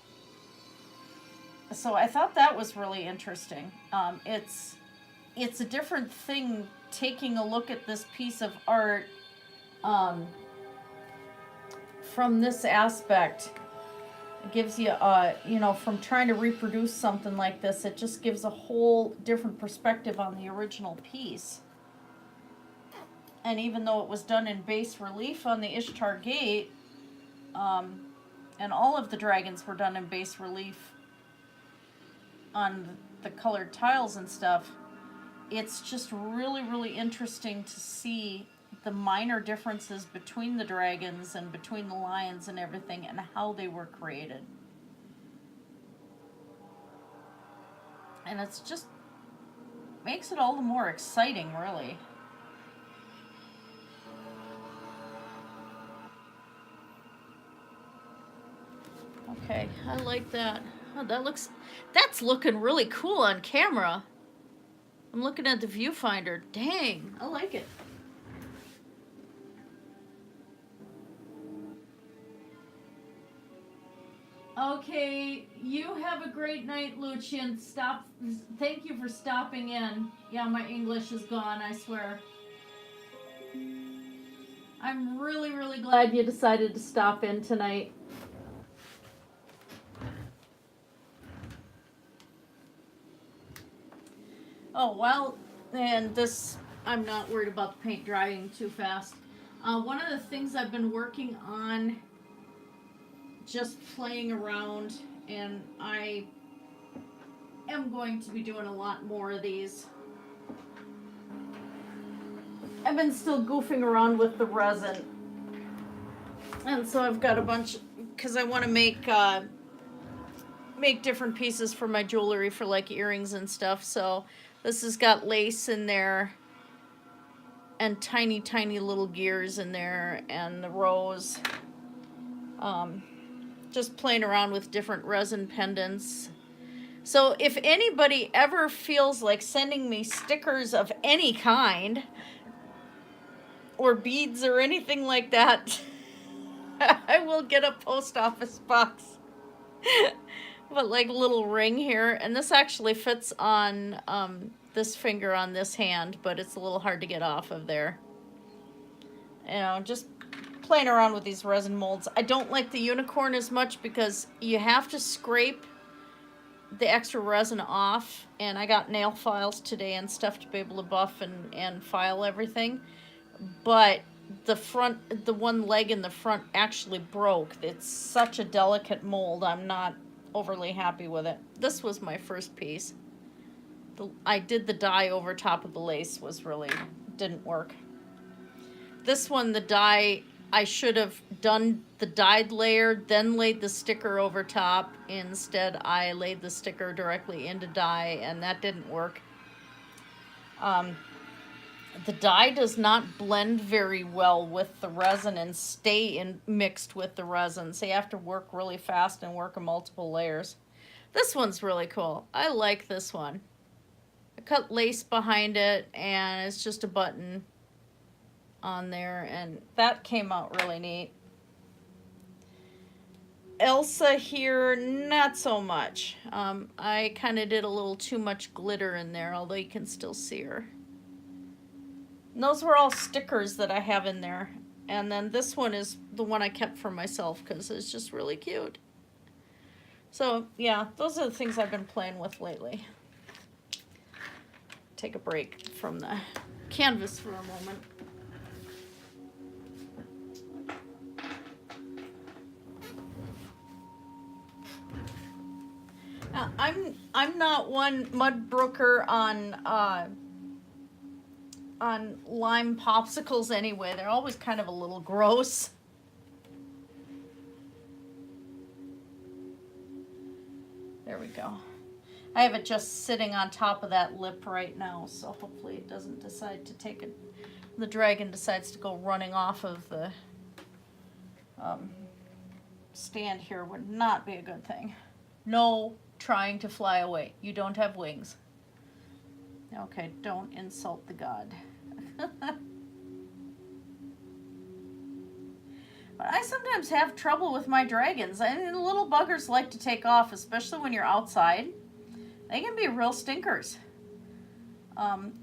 Speaker 1: So I thought that was really interesting. It's a different thing taking a look at this piece of art from this aspect. It gives you, from trying to reproduce something like this, it just gives a whole different perspective on the original piece. And even though it was done in bas relief on the Ishtar Gate, and all of the dragons were done in bas relief on the colored tiles and stuff, it's just really, really interesting to see the minor differences between the dragons and between the lions and everything and how they were created. And it's just makes it all the more exciting, really. Okay, I like that. Oh, that's looking really cool on camera. I'm looking at the viewfinder. Dang, I like it. Okay, you have a great night, Lucian. Thank you for stopping in. Yeah, my English is gone, I swear. I'm really, really glad you decided to stop in tonight. Oh, well, and I'm not worried about the paint drying too fast. One of the things I've been working on, just playing around, and I am going to be doing a lot more of these. I've been still goofing around with the resin. And so I've got a bunch, because I want to make different pieces for my jewelry for like earrings and stuff. So this has got lace in there and tiny, tiny little gears in there and the rose. Just playing around with different resin pendants. So if anybody ever feels like sending me stickers of any kind or beads or anything like that, I will get a post office box. But like a little ring here, and this actually fits on this finger on this hand, but it's a little hard to get off of there. You know, just playing around with these resin molds. I don't like the unicorn as much because you have to scrape the extra resin off, and I got nail files today and stuff to be able to buff and file everything. But the one leg in the front actually broke. It's such a delicate mold. I'm not overly happy with it. This was my first piece. I did the dye over top of the lace, didn't work. This one, the dye, I should have done the dyed layer, then laid the sticker over top. Instead, I laid the sticker directly into dye, and that didn't work. The dye does not blend very well with the resin and stay mixed with the resin, so you have to work really fast and work in multiple layers. This one's really cool. I like this one. I cut lace behind it, and it's just a button on there, and that came out really neat. Elsa here, not so much. I kind of did a little too much glitter in there, although you can still see her. And those were all stickers that I have in there. And then this one is the one I kept for myself because it's just really cute. So, yeah, those are the things I've been playing with lately. Take a break from the canvas for a moment. I'm not one mud brooker on lime popsicles anyway. They're always kind of a little gross. There we go. I have it just sitting on top of that lip right now, so hopefully it doesn't decide to take it. The dragon decides to go running off of the stand here would not be a good thing. No trying to fly away. You don't have wings. Okay, don't insult the god. But I sometimes have trouble with my dragons. I mean, the little buggers like to take off, especially when you're outside. They can be real stinkers.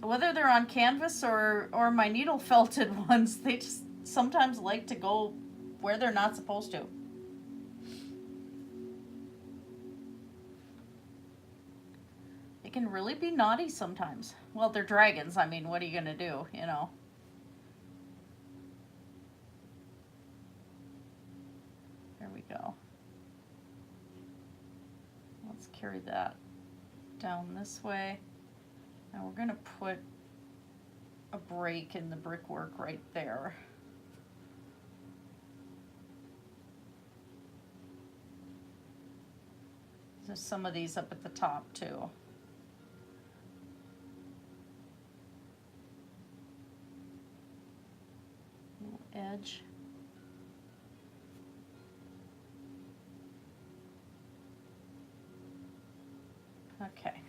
Speaker 1: Whether they're on canvas or my needle felted ones, they just sometimes like to go where they're not supposed to. They can really be naughty sometimes. Well, they're dragons. I mean, what are you going to do, you know? There we go. Let's carry that down this way. And we're going to put a break in the brickwork right there. There's some of these up at the top too. Little edge. Okay.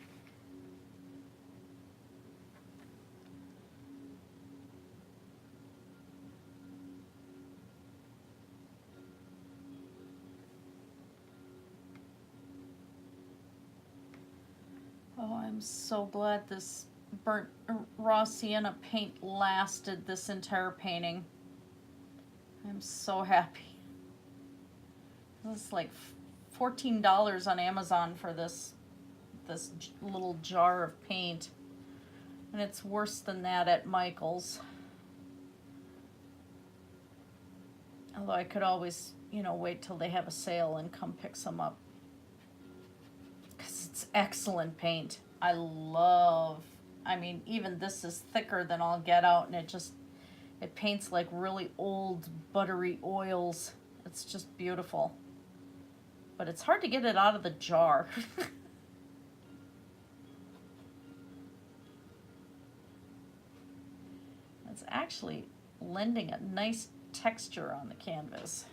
Speaker 1: Oh, I'm so glad this burnt raw sienna paint lasted this entire painting. I'm so happy. This is like $14 on Amazon for this little jar of paint. And it's worse than that at Michael's. Although I could always, you know, wait till they have a sale and come pick some up. Because it's excellent paint. I mean, even this is thicker than I'll get out, and it paints like really old buttery oils. It's just beautiful. But it's hard to get it out of the jar. It's actually lending a nice texture on the canvas.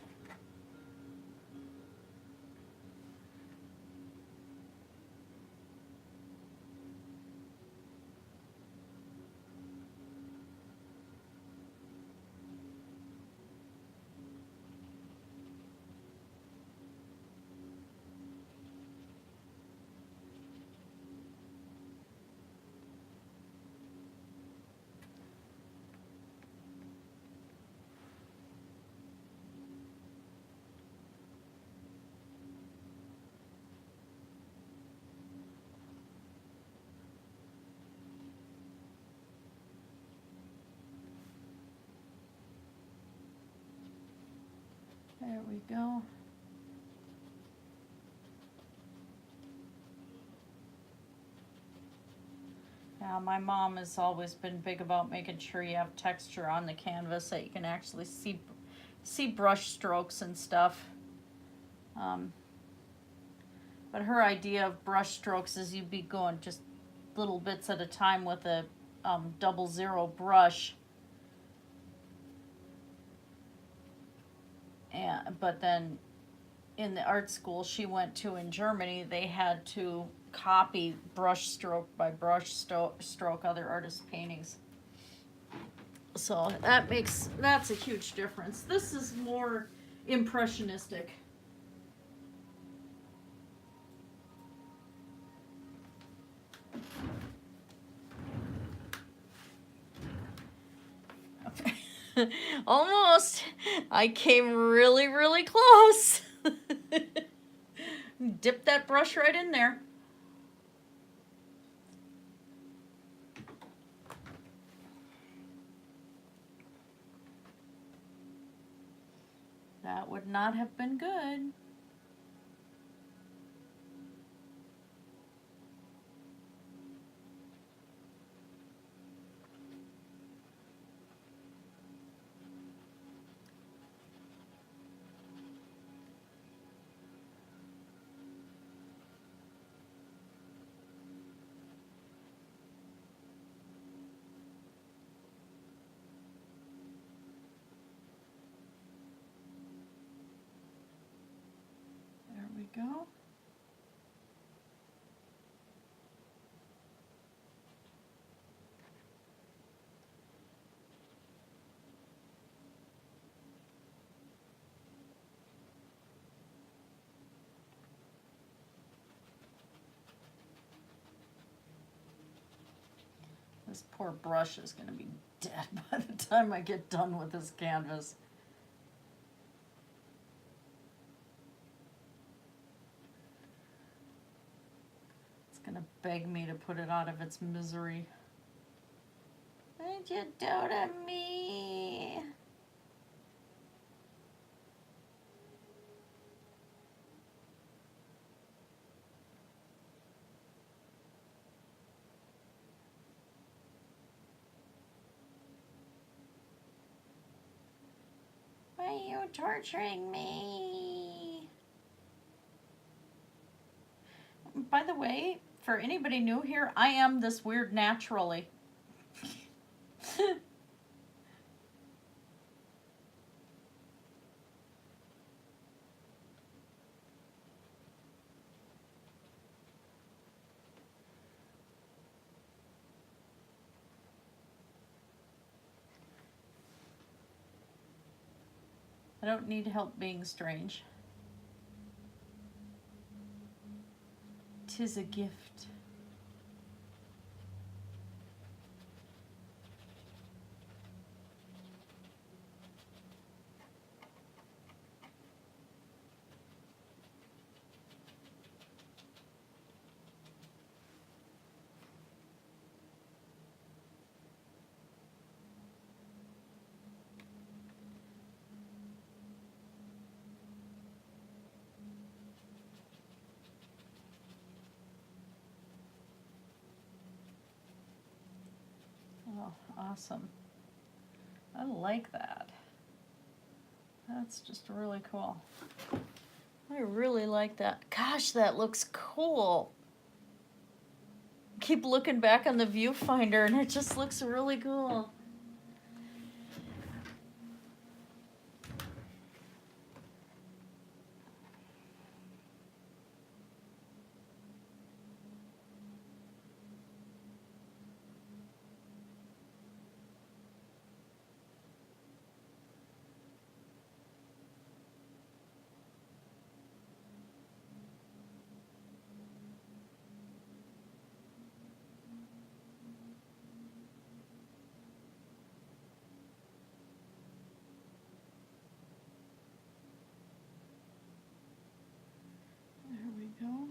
Speaker 1: There we go. Yeah, my mom has always been big about making sure you have texture on the canvas that you can actually see brush strokes and stuff. But her idea of brush strokes is you'd be going just little bits at a time with a 00 brush. But then in the art school she went to in Germany, they had to copy brush stroke by brush stroke other artists' paintings. So that's a huge difference. This is more impressionistic. Almost. I came really, really close. Dip that brush right in there. That would not have been good. Go. This poor brush is going to be dead by the time I get done with this canvas. Gonna beg me to put it out of its misery. What'd you do to me? Why are you torturing me? By the way, for anybody new here, I am this weird naturally. I don't need help being strange. 'Tis a gift. Oh, awesome. I like that. That's just really cool. I really like that. Gosh, that looks cool. Keep looking back on the viewfinder and it just looks really cool. There we go.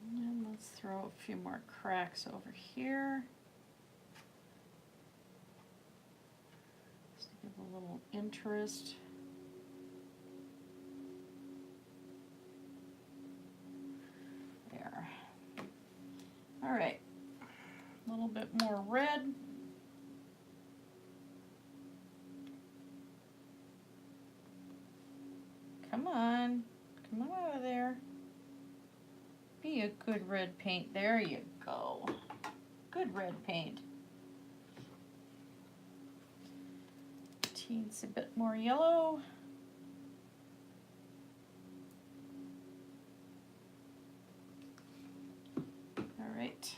Speaker 1: And let's throw a few more cracks over here. Just to give a little interest. There. All right. A little bit more red. Come on. Come on out of there. Be a good red paint. There you go. Good red paint. Teens a bit more yellow. All right.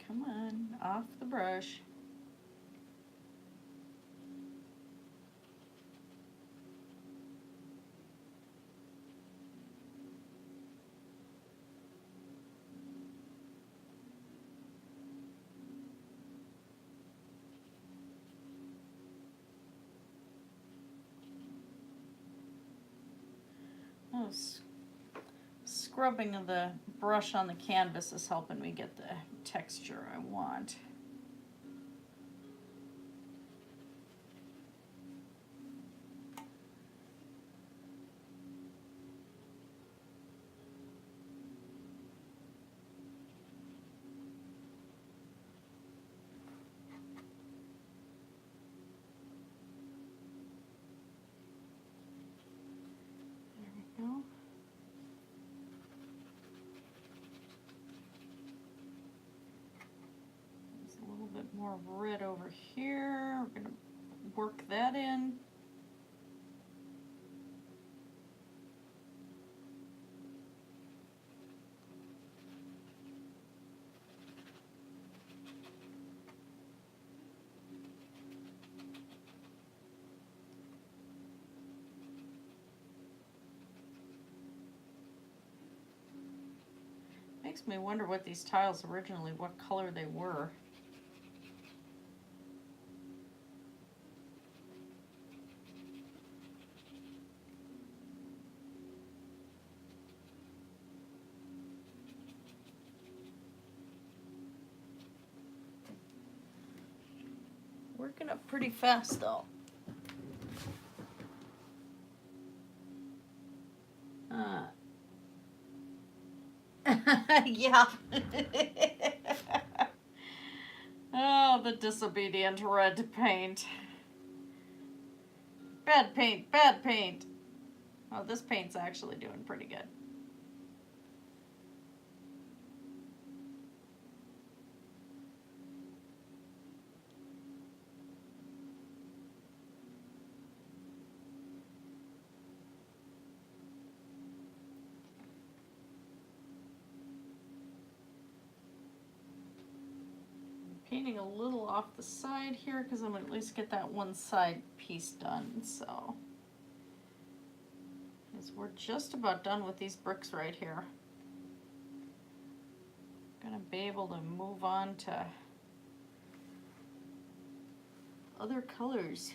Speaker 1: Come on, off the brush. Oh, scrubbing of the brush on the canvas is helping me get the texture I want. There we go. More red over here. We're going to work that in. I Makes me wonder what these tiles originally, what color they were. Working up pretty fast though. Yeah. Oh, the disobedient red paint. Bad paint, bad paint. Oh, this paint's actually doing pretty good. Painting a little off the side here because I'm going to at least get that one side piece done. So, because we're just about done with these bricks right here. Gonna be able to move on to other colors.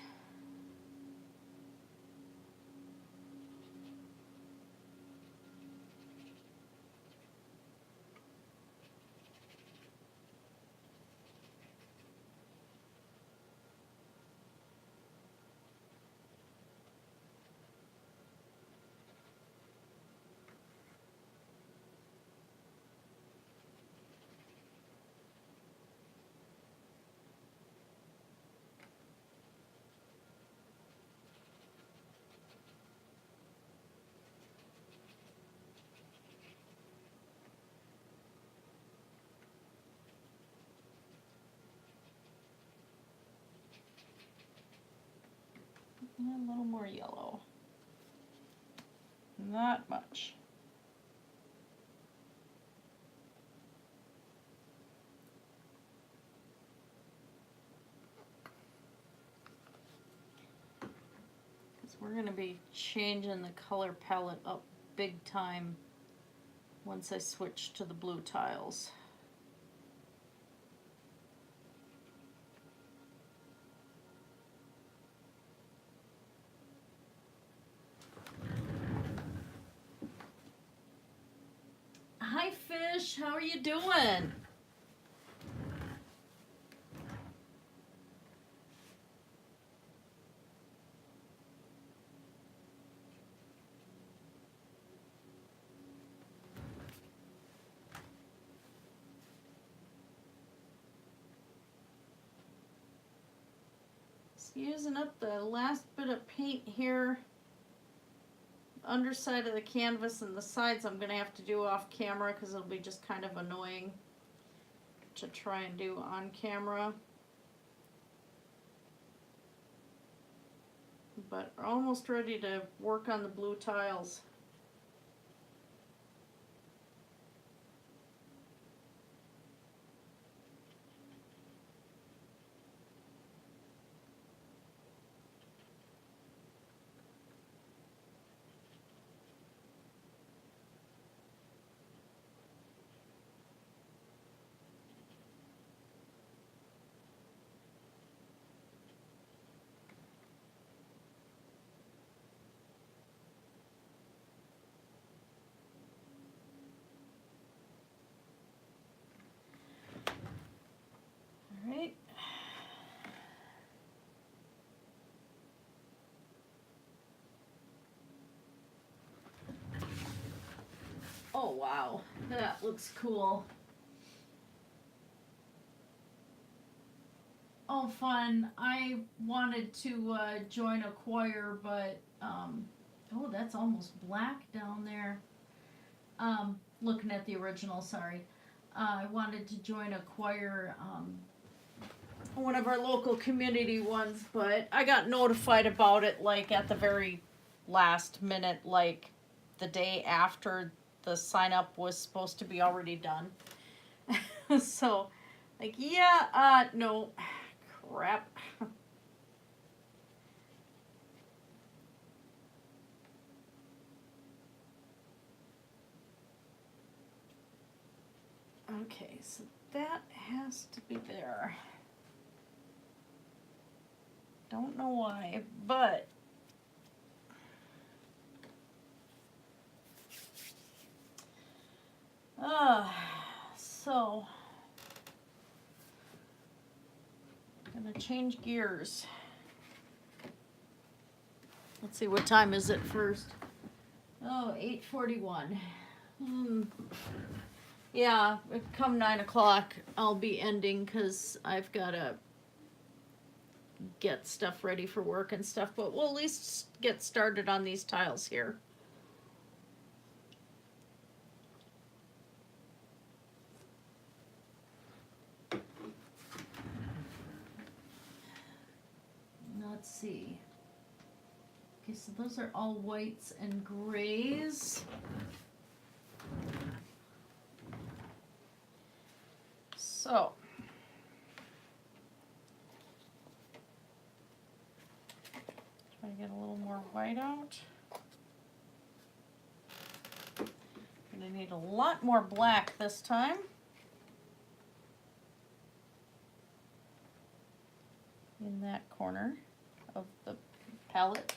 Speaker 1: A little more yellow. Not much. Because we're going to be changing the color palette up big time once I switch to the blue tiles. Hi Fish, how are you doing? Just using up the last bit of paint here. Underside of the canvas and the sides I'm going to have to do off camera because it'll be just kind of annoying to try and do on camera. But we're almost ready to work on the blue tiles. Right. Oh wow, that looks cool. Oh fun. I wanted to join a choir, but oh, that's almost black down there. Looking at the original, sorry. I wanted to join a choir, one of our local community ones, but I got notified about it like at the very last minute, like the day after the sign up was supposed to be already done. So, like, yeah, no, crap. Okay, so that has to be there. Don't know why, but so I'm gonna change gears. Let's see, what time is it first? Oh, 8:41. Yeah, come 9 o'clock, I'll be ending because I've got to get stuff ready for work and stuff, but we'll at least get started on these tiles here. Let's see. Okay, so those are all whites and grays. So, try to get a little more white out. Gonna need a lot more black this time. In that corner of the palette.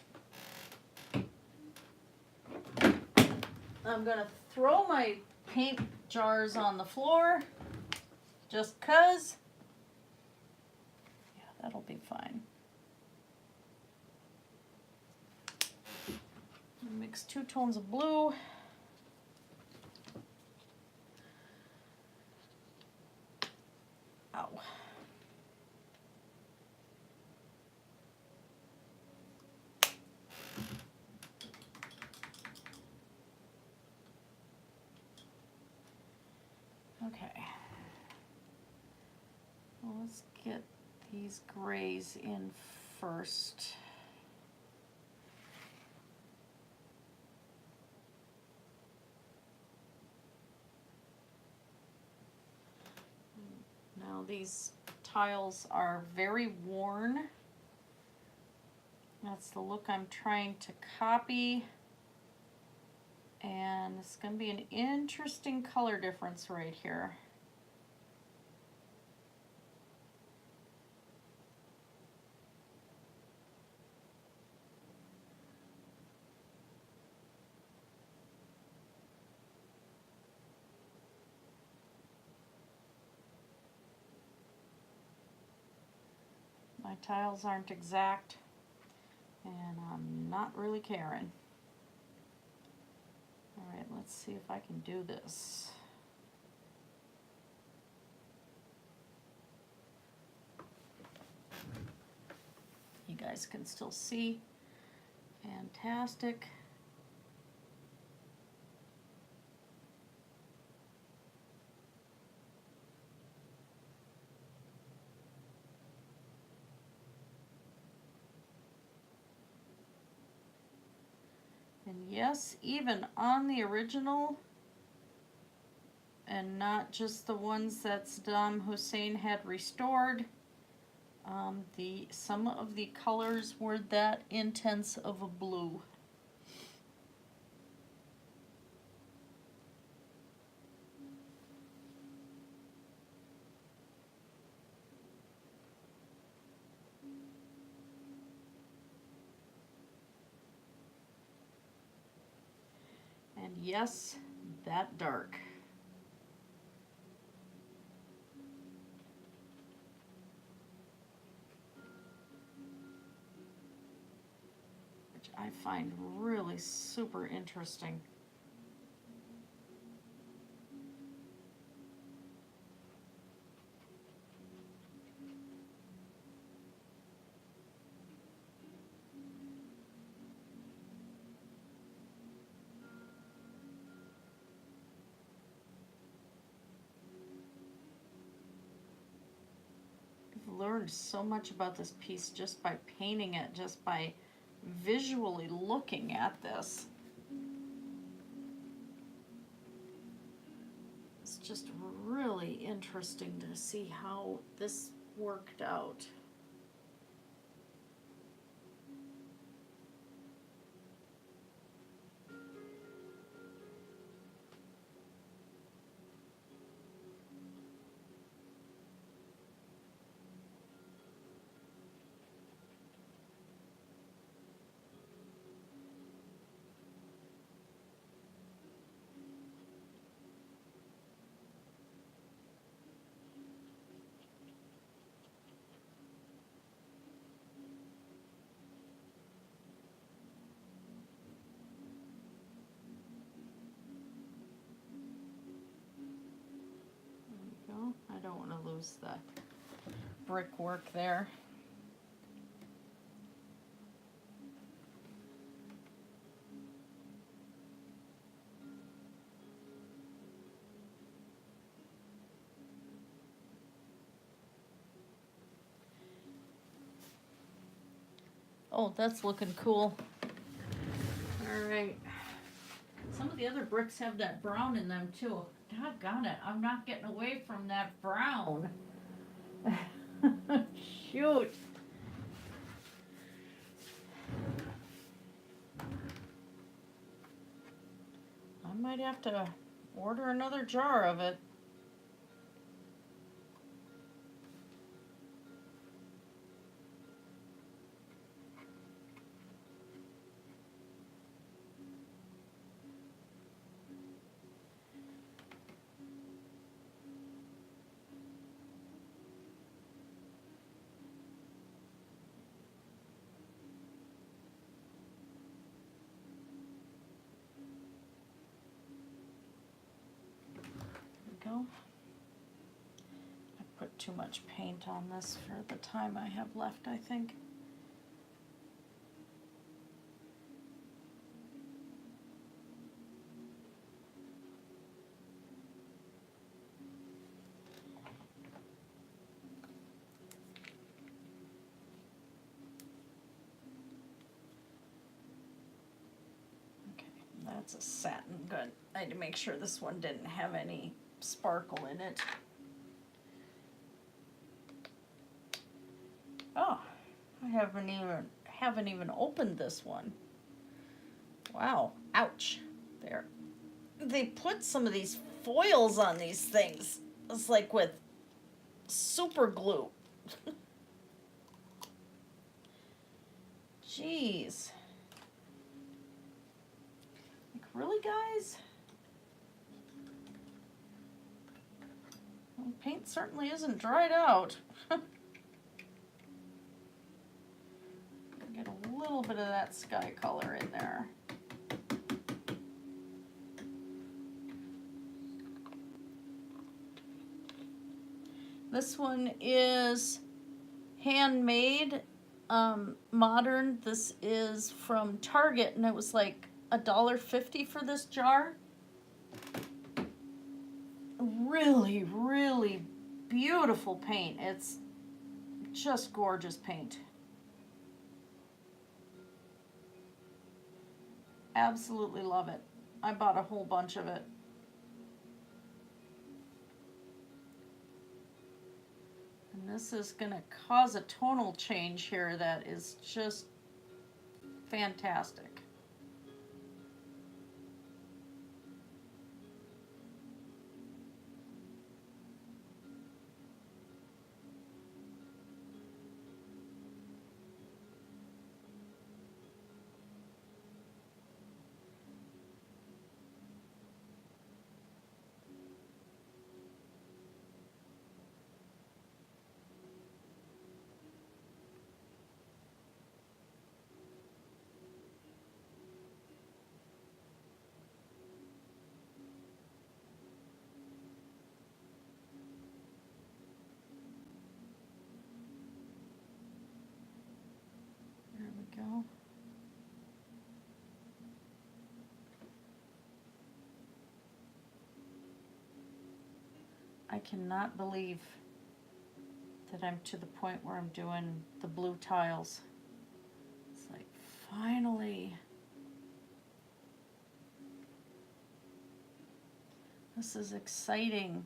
Speaker 1: I'm gonna throw my paint jars on the floor just 'cause. Yeah, that'll be fine. Mix 2 tones of blue. Ow. Okay. Well, let's get these grays in first. Now these tiles are very worn. That's the look I'm trying to copy. And it's going to be an interesting color difference right here. My tiles aren't exact, and I'm not really caring. All right, let's see if I can do this. You guys can still see. Fantastic. And yes, even on the original, and not just the ones that Saddam Hussein had restored, some of the colors were that intense of a blue. And yes, that dark. Which I find really super interesting. Learned so much about this piece just by painting it, just by visually looking at this. It's just really interesting to see how this worked out. shows the brickwork there. Oh, that's looking cool. All right. Some of the other bricks have that brown in them too. Doggone it, I'm not getting away from that brown. Shoot. I might have to order another jar of it. Go. I put too much paint on this for the time I have left, I think. Okay, that's a satin. Good. I had to make sure this one didn't have any sparkle in it. Oh, I haven't even opened this one. Wow, ouch. There. They put some of these foils on these things. It's like with super glue. Jeez. Like, really, guys? Well, paint certainly isn't dried out. Get a little bit of that sky color in there. This one is handmade, modern. This is from Target, and it was like $1.50 for this jar. Really, really beautiful paint. It's just gorgeous paint. Absolutely love it. I bought a whole bunch of it. And this is going to cause a tonal change here that is just fantastic. Go. I cannot believe that I'm to the point where I'm doing the blue tiles. It's like, finally. This is exciting.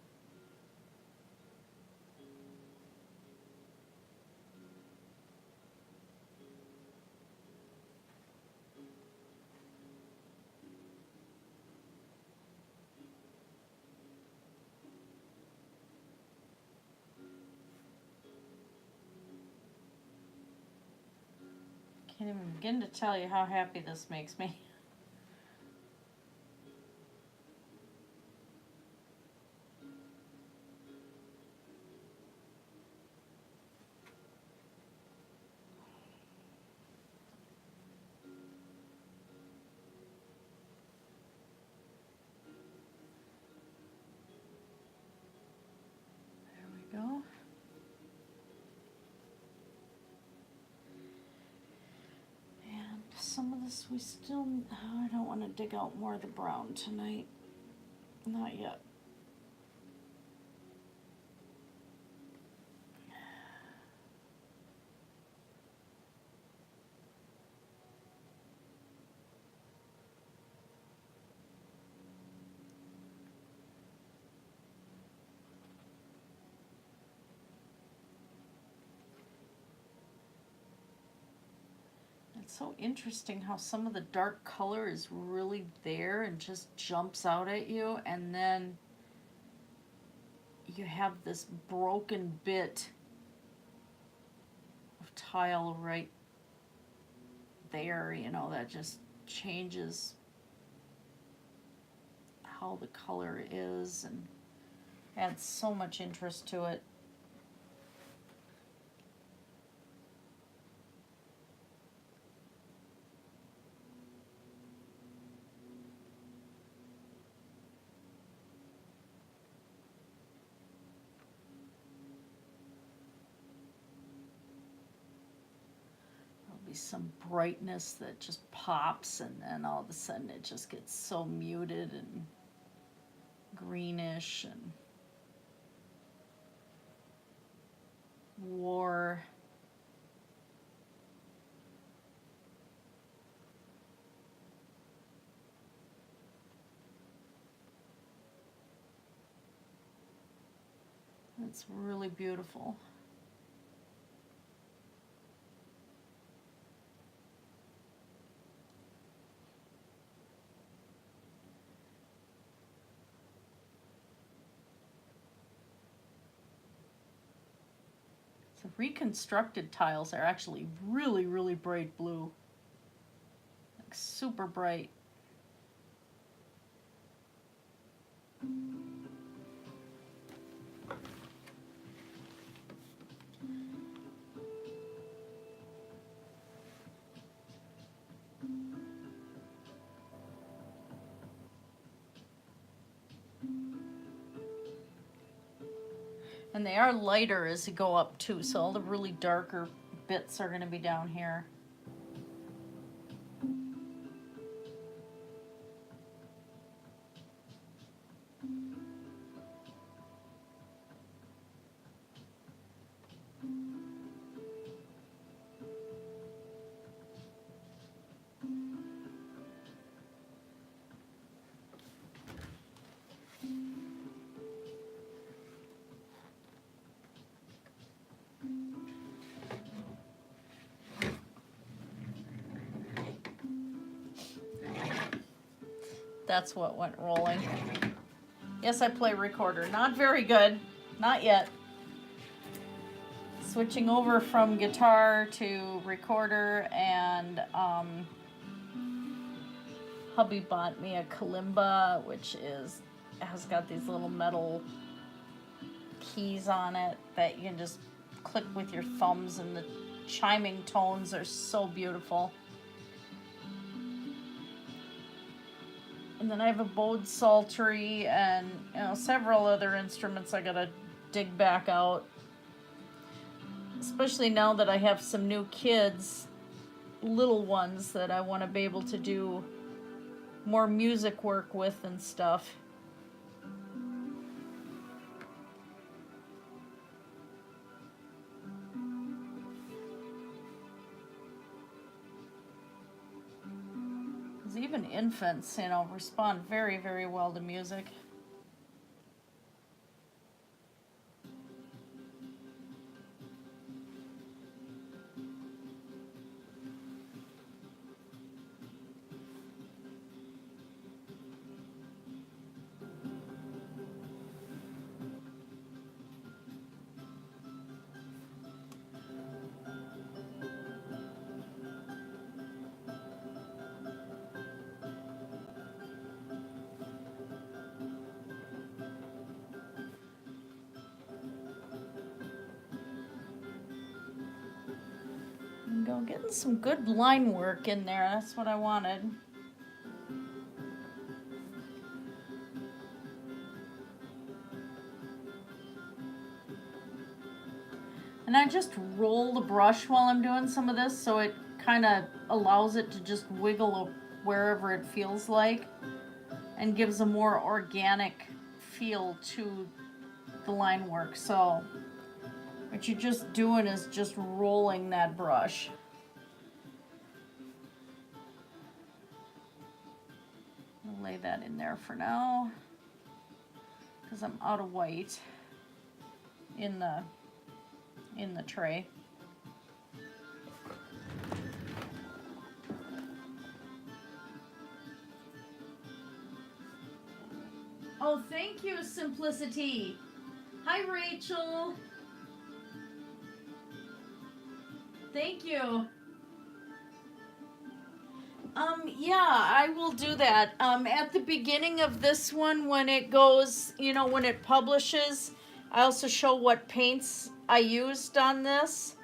Speaker 1: Can't even begin to tell you how happy this makes me. There we go. Yes, we still, oh, I don't want to dig out more of the brown tonight. Not yet. It's so interesting how some of the dark color is really there and just jumps out at you, and then you have this broken bit of tile right there, you know, that just changes how the color is and adds so much interest to it. Some brightness that just pops, and then all of a sudden it just gets so muted and greenish and war. It's really beautiful. The reconstructed tiles are actually really, really bright blue. Like super bright. And they are lighter as you go up too, so all the really darker bits are going to be down here. That's what went rolling. Yes, I play recorder. Not very good. Not yet. Switching over from guitar to recorder, and hubby bought me a kalimba, which has got these little metal keys on it that you can just click with your thumbs, and the chiming tones are so beautiful. And then I have a bowed psaltery and, you know, several other instruments I gotta dig back out. Especially now that I have some new kids, little ones that I want to be able to do more music work with and stuff. Even infants, you know, respond very, very well to music. Go getting some good line work in there. That's what I wanted. And I just roll the brush while I'm doing some of this, so it kind of allows it to just wiggle wherever it feels like and gives a more organic feel to the line work. So what you're just doing is just rolling that brush. I'll lay that in there for now because I'm out of white in the tray. Oh, thank you, Simplicity. Hi, Rachel. Thank you. Yeah, I will do that. At the beginning of this one, when it goes, when it publishes, I also show what paints I used on this.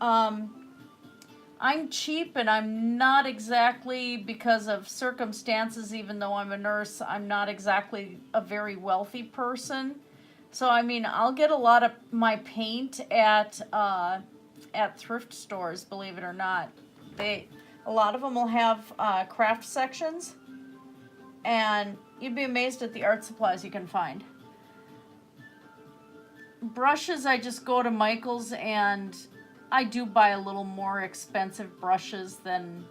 Speaker 1: I'm cheap and I'm not exactly, because of circumstances, even though I'm a nurse, I'm not exactly a very wealthy person. So, I mean, I'll get a lot of my paint at thrift stores, believe it or not. A lot of them will have craft sections, and you'd be amazed at the art supplies you can find. Brushes, I just go to Michael's, and I do buy a little more expensive brushes than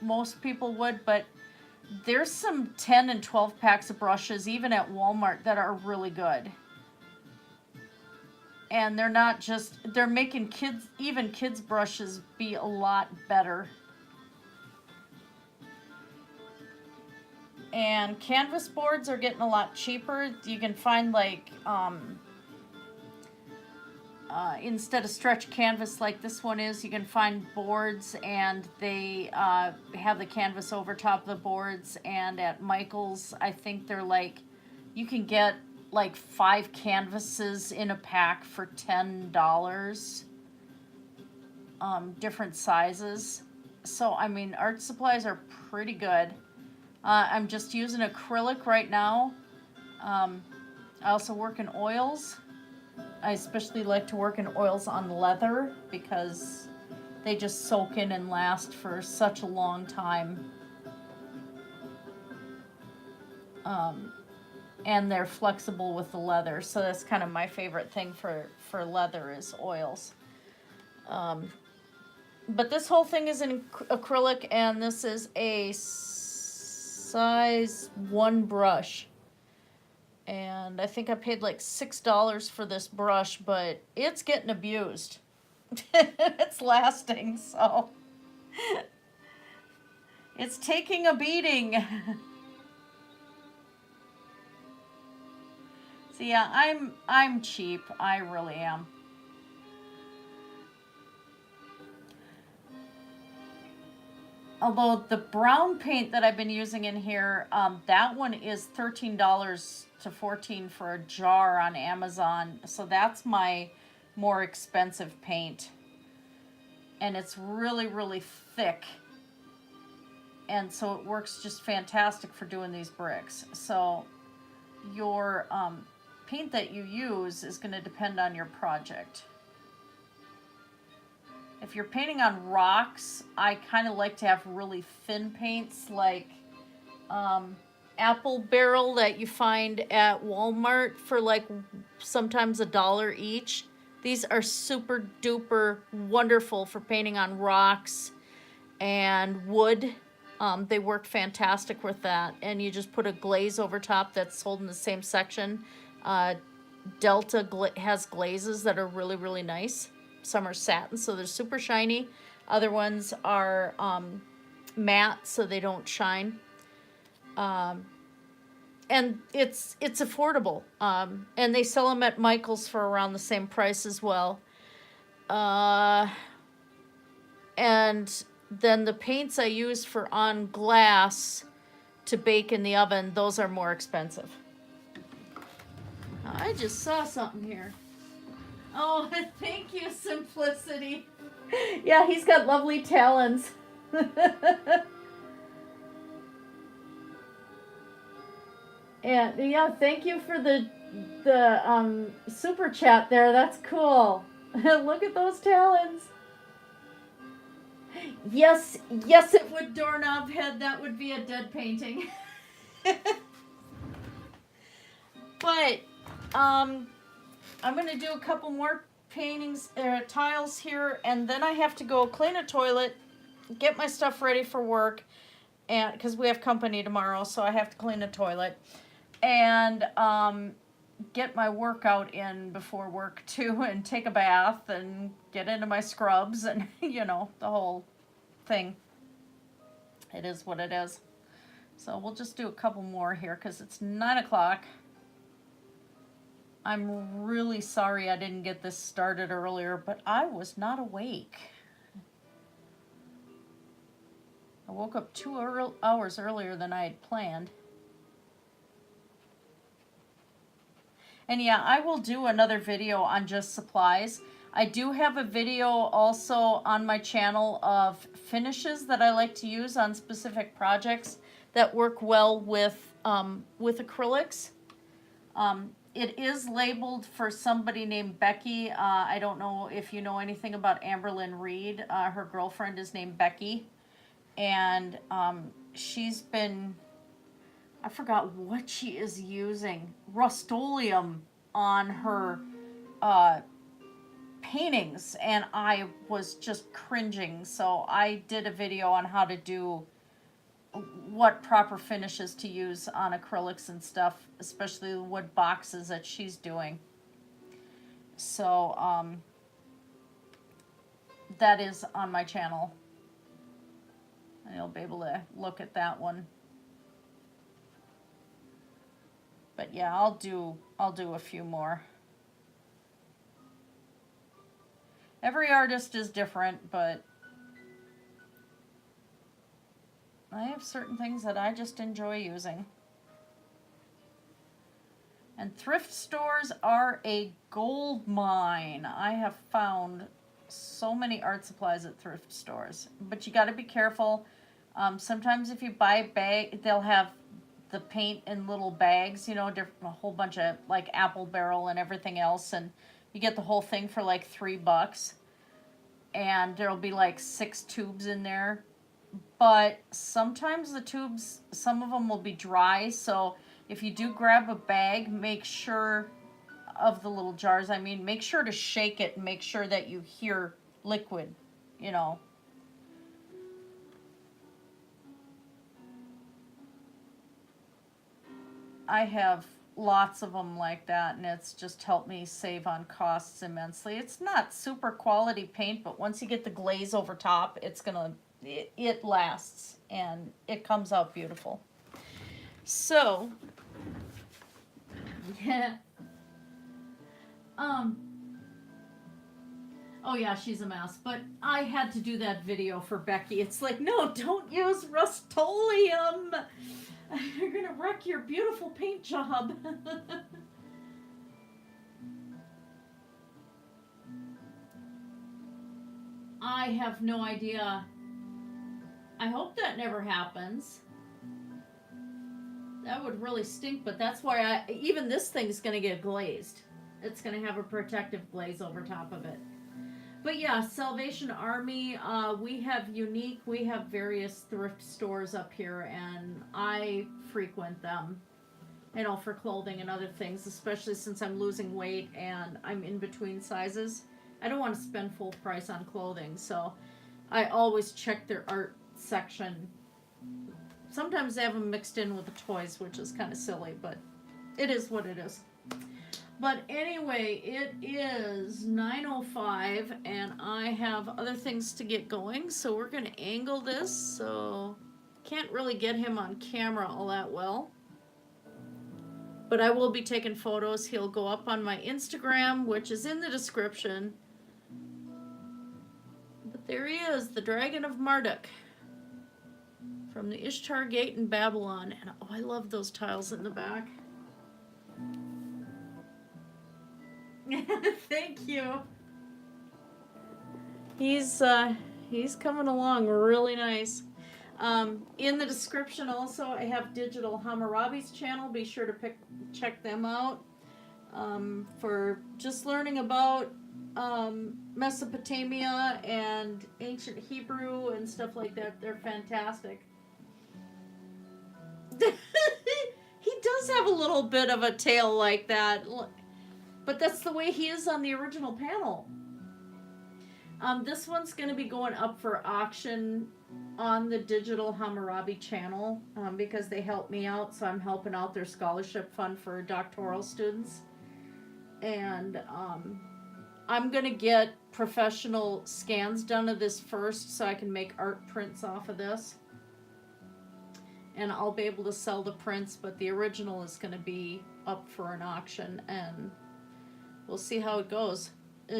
Speaker 1: most people would, but there's some 10 and 12 packs of brushes, even at Walmart, that are really good. And they're not just, they're making kids' brushes be a lot better. And canvas boards are getting a lot cheaper. You can find like, instead of stretch canvas like this one is, you can find boards, and they have the canvas over top of the boards. And at Michael's, I think they're like, you can get like 5 canvases in a pack for $10, different sizes. So, I mean, art supplies are pretty good. I'm just using acrylic right now. I also work in oils. I especially like to work in oils on leather because they just soak in and last for such a long time. And they're flexible with the leather, so that's kind of my favorite thing for leather is oils. But this whole thing is in acrylic, and this is a size 1 brush. And I think I paid like $6 for this brush, but it's getting abused. It's lasting, so it's taking a beating. So yeah, I'm cheap. I really am. Although the brown paint that I've been using in here, that one is $13 to $14 for a jar on Amazon. So that's my more expensive paint. And it's really, really thick. And so it works just fantastic for doing these bricks. So your paint that you use is going to depend on your project. If you're painting on rocks, I kind of like to have really thin paints like apple barrel that you find at Walmart for like sometimes $1 each. These are super duper wonderful for painting on rocks and wood. They work fantastic with that. And you just put a glaze over top that's sold in the same section. Delta has glazes that are really, really nice. Some are satin, so they're super shiny. Other ones are matte, so they don't shine. And it's affordable. And they sell them at Michael's for around the same price as well. And then the paints I use for on glass to bake in the oven, those are more expensive. I just saw something here. Oh, thank you, Simplicity. Yeah, he's got lovely talons. And yeah, thank you for the super chat there. That's cool. Look at those talons. Yes, yes, it would, Doorknob Head. That would be a dead painting. But, I'm going to do a couple more paintings, tiles here, and then I have to go clean a toilet, get my stuff ready for work, and because we have company tomorrow, so I have to clean a toilet, and get my workout in before work too, and take a bath and get into my scrubs, and you know, the whole thing. It is what it is. So we'll just do a couple more here because it's 9 o'clock. I'm really sorry I didn't get this started earlier, but I was not awake. I woke up 2 hours earlier than I had planned. And yeah, I will do another video on just supplies. I do have a video also on my channel of finishes that I like to use on specific projects that work well with acrylics. It is labeled for somebody named Becky. I don't know if you know anything about Amberlynn Reed. Her girlfriend is named Becky. And she's been, I forgot what she is using, Rust-Oleum on her paintings, and I was just cringing. So I did a video on how to do what proper finishes to use on acrylics and stuff, especially the wood boxes that she's doing. So that is on my channel, and you'll be able to look at that one. But yeah, I'll do a few more. Every artist is different, but I have certain things that I just enjoy using. And thrift stores are a gold mine. I have found so many art supplies at thrift stores, but you got to be careful. Sometimes if you buy a bag, they'll have the paint in little bags, you know, a whole bunch of like apple barrel and everything else, and you get the whole thing for like $3, and there'll be like 6 tubes in there. But sometimes the tubes, some of them will be dry, so if you do grab a bag, make sure of the little jars, I mean, make sure to shake it and make sure that you hear liquid, you know. I have lots of them like that, and it's just helped me save on costs immensely. It's not super quality paint, but once you get the glaze over top, it lasts, and it comes out beautiful. So, yeah. Oh yeah, she's a mess, but I had to do that video for Becky. It's like, no, don't use Rust-Oleum. You're gonna wreck your beautiful paint job. I have no idea. I hope that never happens. That would really stink, but that's why even this thing's gonna get glazed. It's gonna have a protective glaze over top of it. But yeah, Salvation Army, we have various thrift stores up here, and I frequent them, you know, for clothing and other things, especially since I'm losing weight and I'm in between sizes. I don't want to spend full price on clothing, so I always check their art section. Sometimes they have them mixed in with the toys, which is kind of silly, but it is what it is. But anyway, it is 9:05, and I have other things to get going, so we're going to angle this, so can't really get him on camera all that well. But I will be taking photos. He'll go up on my Instagram, which is in the description. But there he is, the Dragon of Marduk, from the Ishtar Gate in Babylon. And oh, I love those tiles in the back. Thank you. He's coming along really nice. In the description also, I have Digital Hammurabi's channel. Be sure to check them out for just learning about Mesopotamia and ancient Hebrew and stuff like that. They're fantastic. He does have a little bit of a tail like that, but that's the way he is on the original panel. This one's going to be going up for auction on the digital Hammurabi channel because they helped me out, so I'm helping out their scholarship fund for doctoral students. And I'm going to get professional scans done of this first so I can make art prints off of this. And I'll be able to sell the prints, but the original is going to be up for an auction, and we'll see how it goes.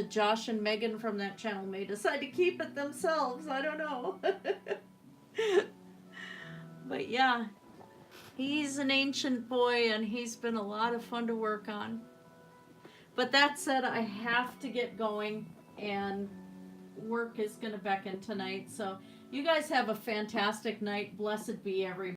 Speaker 1: Josh and Megan from that channel may decide to keep it themselves. I don't know. But yeah, he's an ancient boy, and he's been a lot of fun to work on. But that said, I have to get going, and work is going to beckon tonight. So you guys have a fantastic night. Blessed be everybody.